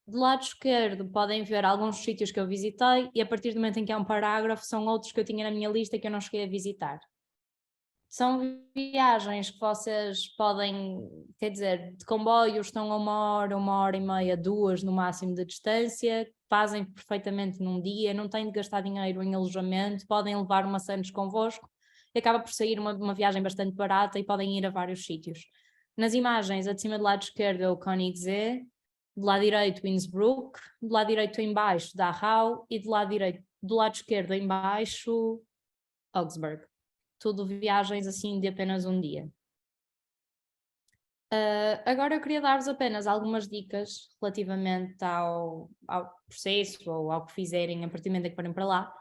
S6: Do lado esquerdo podem ver alguns sítios que eu visitei e a partir do momento em que há um parágrafo são outros que eu tinha na minha lista que eu não cheguei a visitar. São viagens que vocês podem, quer dizer, de comboio estão a 1 hora e meia, 2 no máximo de distância, fazem perfeitamente num dia, não têm de gastar dinheiro em alojamento, podem levar uma sandes convosco e acaba por sair uma viagem bastante barata e podem ir a vários sítios. Nas imagens, a de cima do lado esquerdo é o Königssee, do lado direito Innsbruck, do lado direito em baixo Dachau e do lado esquerdo em baixo Augsburg. Tudo viagens assim de apenas um dia. Agora eu queria dar-vos apenas algumas dicas relativamente ao processo ou ao que fizerem a partir do momento em que forem para lá.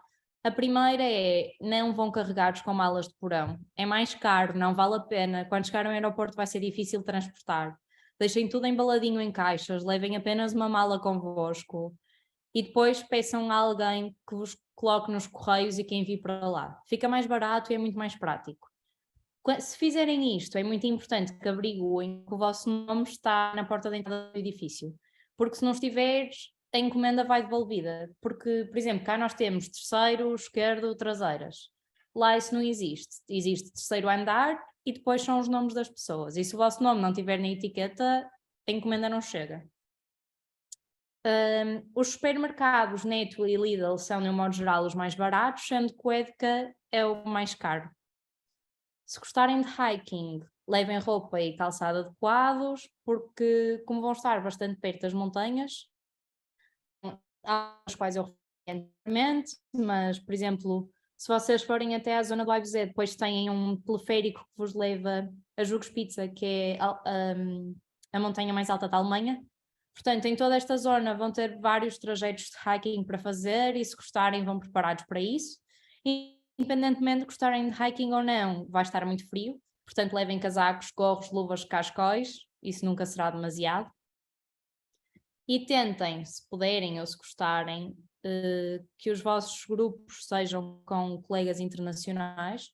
S6: A primeira é, não vão carregados com malas de porão. É mais caro, não vale a pena. Quando chegarem ao aeroporto vai ser difícil transportar. Deixem tudo embaladinho em caixas, levem apenas uma mala convosco e depois peçam a alguém que vos coloque nos correios e que envie para lá. Fica mais barato e é muito mais prático. Se fizerem isto, é muito importante que averiguem que o vosso nome está na porta da entrada do edifício, porque se não estiver, a encomenda vai devolvida. Porque, por exemplo, cá nós temos terceiro, esquerdo, traseiras. Lá isso não existe. Existe terceiro andar e depois são os nomes das pessoas. E se o vosso nome não estiver na etiqueta, a encomenda não chega. Os supermercados Netto e Lidl são, no modo geral, os mais baratos, sendo que o Edeka é o mais caro. Se gostarem de hiking, levem roupa e calçado adequados, porque como vão estar bastante perto das montanhas, às quais eu referi anteriormente, mas, por exemplo, se vocês forem até à zona do IBZ, depois têm um teleférico que vos leva a Zugspitze, que é a montanha mais alta da Alemanha. Portanto, em toda esta zona vão ter vários trajetos de hiking para fazer e se gostarem vão preparados para isso. E, independentemente de gostarem de hiking ou não, vai estar muito frio. Portanto, levem casacos, gorros, luvas, cascóis, isso nunca será demasiado. E tentem, se puderem ou se gostarem, que os vossos grupos sejam com colegas internacionais,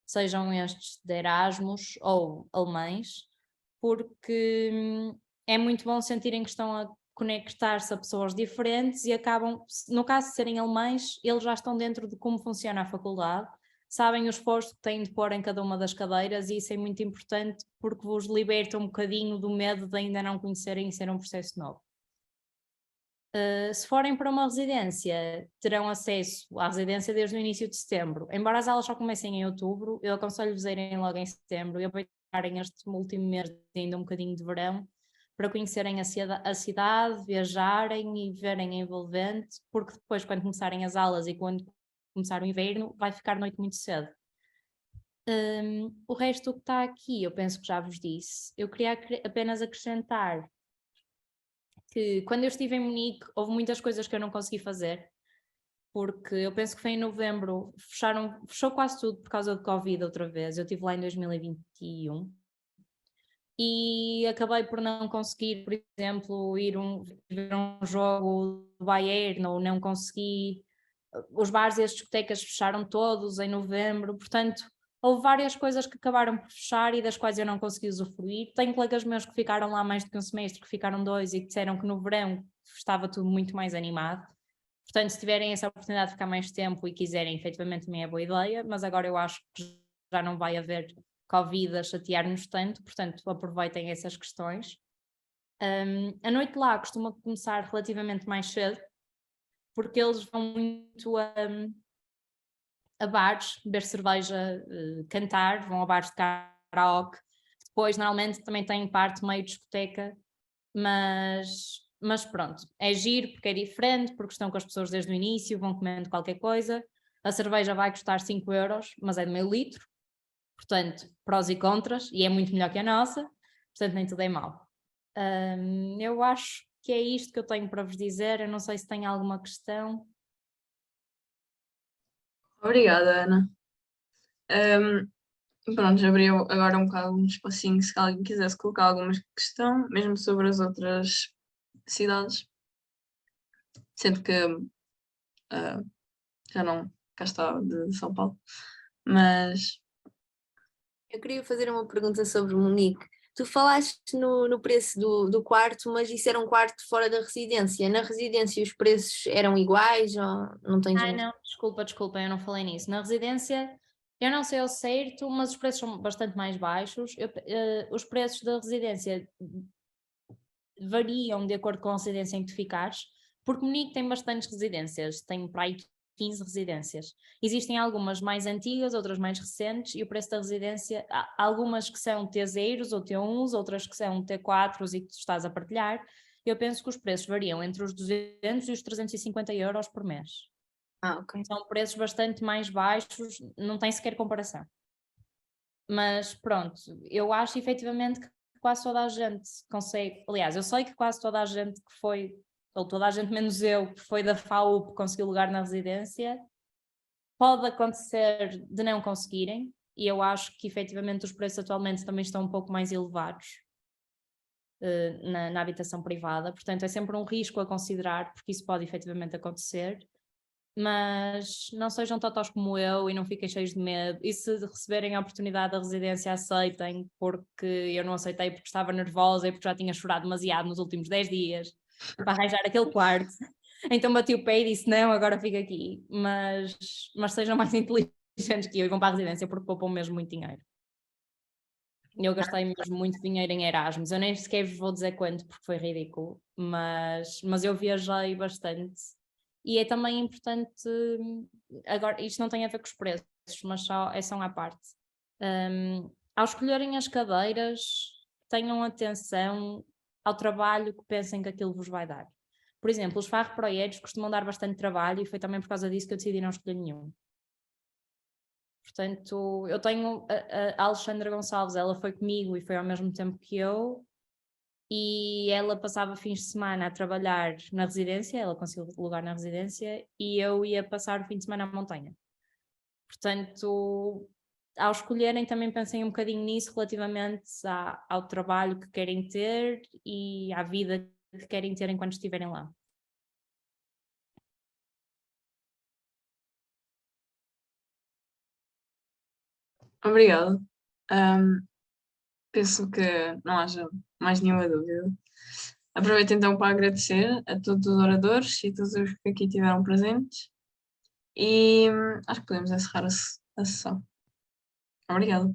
S6: sejam estes de Erasmus ou alemães, porque é muito bom sentirem que estão a conectar-se a pessoas diferentes e acabam, no caso de serem alemães, eles já estão dentro de como funciona a faculdade, sabem o esforço que têm de pôr em cada uma das cadeiras e isso é muito importante porque vos liberta um bocadinho do medo de ainda não conhecerem e ser um processo novo. Se forem para uma residência, terão acesso à residência desde o início de setembro. Embora as aulas só comecem em outubro, eu aconselho-vos a irem logo em setembro e aproveitarem este último mês de ainda um bocadinho de verão para conhecerem a cidade, viajarem e verem a envolvente, porque depois, quando começarem as aulas e quando começar o inverno, vai ficar noite muito cedo. O resto que está aqui, eu penso que já vos disse. Eu queria apenas acrescentar que quando eu estive em Munique houve muitas coisas que eu não consegui fazer, porque eu penso que foi em novembro, fechou quase tudo por causa do Covid outra vez, eu estive lá em 2021 e acabei por não conseguir, por exemplo, ver um jogo do Bayern, ou não consegui, os bares e as discotecas fecharam todos em novembro, portanto houve várias coisas que acabaram por fechar e das quais eu não consegui usufruir. Tenho colegas meus que ficaram lá mais do que um semestre, que ficaram 2 e que disseram que no verão estava tudo muito mais animado. Portanto, se tiverem essa oportunidade de ficar mais tempo e quiserem, efetivamente também é boa ideia, mas agora eu acho que já não vai haver Covid a chatear-nos tanto, portanto aproveitem essas questões. A noite lá costuma começar relativamente mais cedo, porque eles vão muito a bares, beber cerveja, cantar, vão a bares de karaoke. Depois, normalmente, também tem parte meio discoteca, mas pronto, é giro porque é diferente, porque estão com as pessoas desde o início, vão comendo qualquer coisa. A cerveja vai custar 5 euros, mas é de meio litro, portanto, prós e contras, e é muito melhor que a nossa, portanto, nem tudo é mau. Eu acho que é isto que eu tenho para vos dizer. Eu não sei se tem alguma questão.
S2: Obrigada, Ana. Pronto, já abriu agora um bocado um espacinho se alguém quisesse colocar alguma questão, mesmo sobre as outras cidades. Sendo que já não cá está de São Paulo, mas
S7: Eu queria fazer uma pergunta sobre Munique. Tu falaste no preço do quarto, mas isso era um quarto fora da residência. Na residência os preços eram iguais ou não tens...
S6: Não, desculpa, eu não falei nisso. Na residência, eu não sei ao certo, mas os preços são bastante mais baixos. Os preços da residência variam de acordo com a residência em que tu ficares, porque Munique tem bastantes residências, tem para aí 15 residências. Existem algumas mais antigas, outras mais recentes, e o preço da residência, há algumas que são T0s ou T1s, outras que são T4s e que tu estás a partilhar. Eu penso que os preços variam entre os 200 e os 350 euros por mês.
S7: Ok.
S6: São preços bastante mais baixos, não tem sequer comparação. Mas pronto, eu acho efetivamente que quase toda a gente consegue, aliás, eu sei que quase toda a gente que foi, ou toda a gente menos eu, que foi da FAUP conseguiu lugar na residência, pode acontecer de não conseguirem, e eu acho que efetivamente os preços atualmente também estão um pouco mais elevados na habitação privada, portanto é sempre um risco a considerar, porque isso pode efetivamente acontecer. Mas não sejam totós como eu e não fiquem cheios de medo, e se receberem a oportunidade da residência aceitem, porque eu não aceitei porque estava nervosa e porque já tinha chorado demasiado nos últimos 10 dias para arranjar aquele quarto, então bati o pé e disse não, agora fico aqui, mas sejam mais inteligentes que eu e vão para a residência porque poupam mesmo muito dinheiro. Eu gastei mesmo muito dinheiro em Erasmus, eu nem sequer vos vou dizer quanto porque foi ridículo, mas eu viajei bastante. E é também importante, agora isto não tem a ver com os preços, mas são à parte. Ao escolherem as cadeiras, tenham atenção ao trabalho que pensem que aquilo vos vai dar. Por exemplo, os farreprojetos costumam dar bastante trabalho e foi também por causa disso que eu decidi não escolher nenhum. Portanto, eu tenho a Alexandra Gonçalves, ela foi comigo e foi ao mesmo tempo que eu, e ela passava fins de semana a trabalhar na residência, ela conseguiu lugar na residência, e eu ia passar o fim de semana à montanha. Portanto, ao escolherem também pensem um bocadinho nisso relativamente ao trabalho que querem ter e à vida que querem ter enquanto estiverem lá.
S2: Obrigada. Penso que não haja mais nenhuma dúvida. Aproveito então para agradecer a todos os oradores e todos os que aqui estiveram presentes e acho que podemos encerrar a sessão. Obrigada.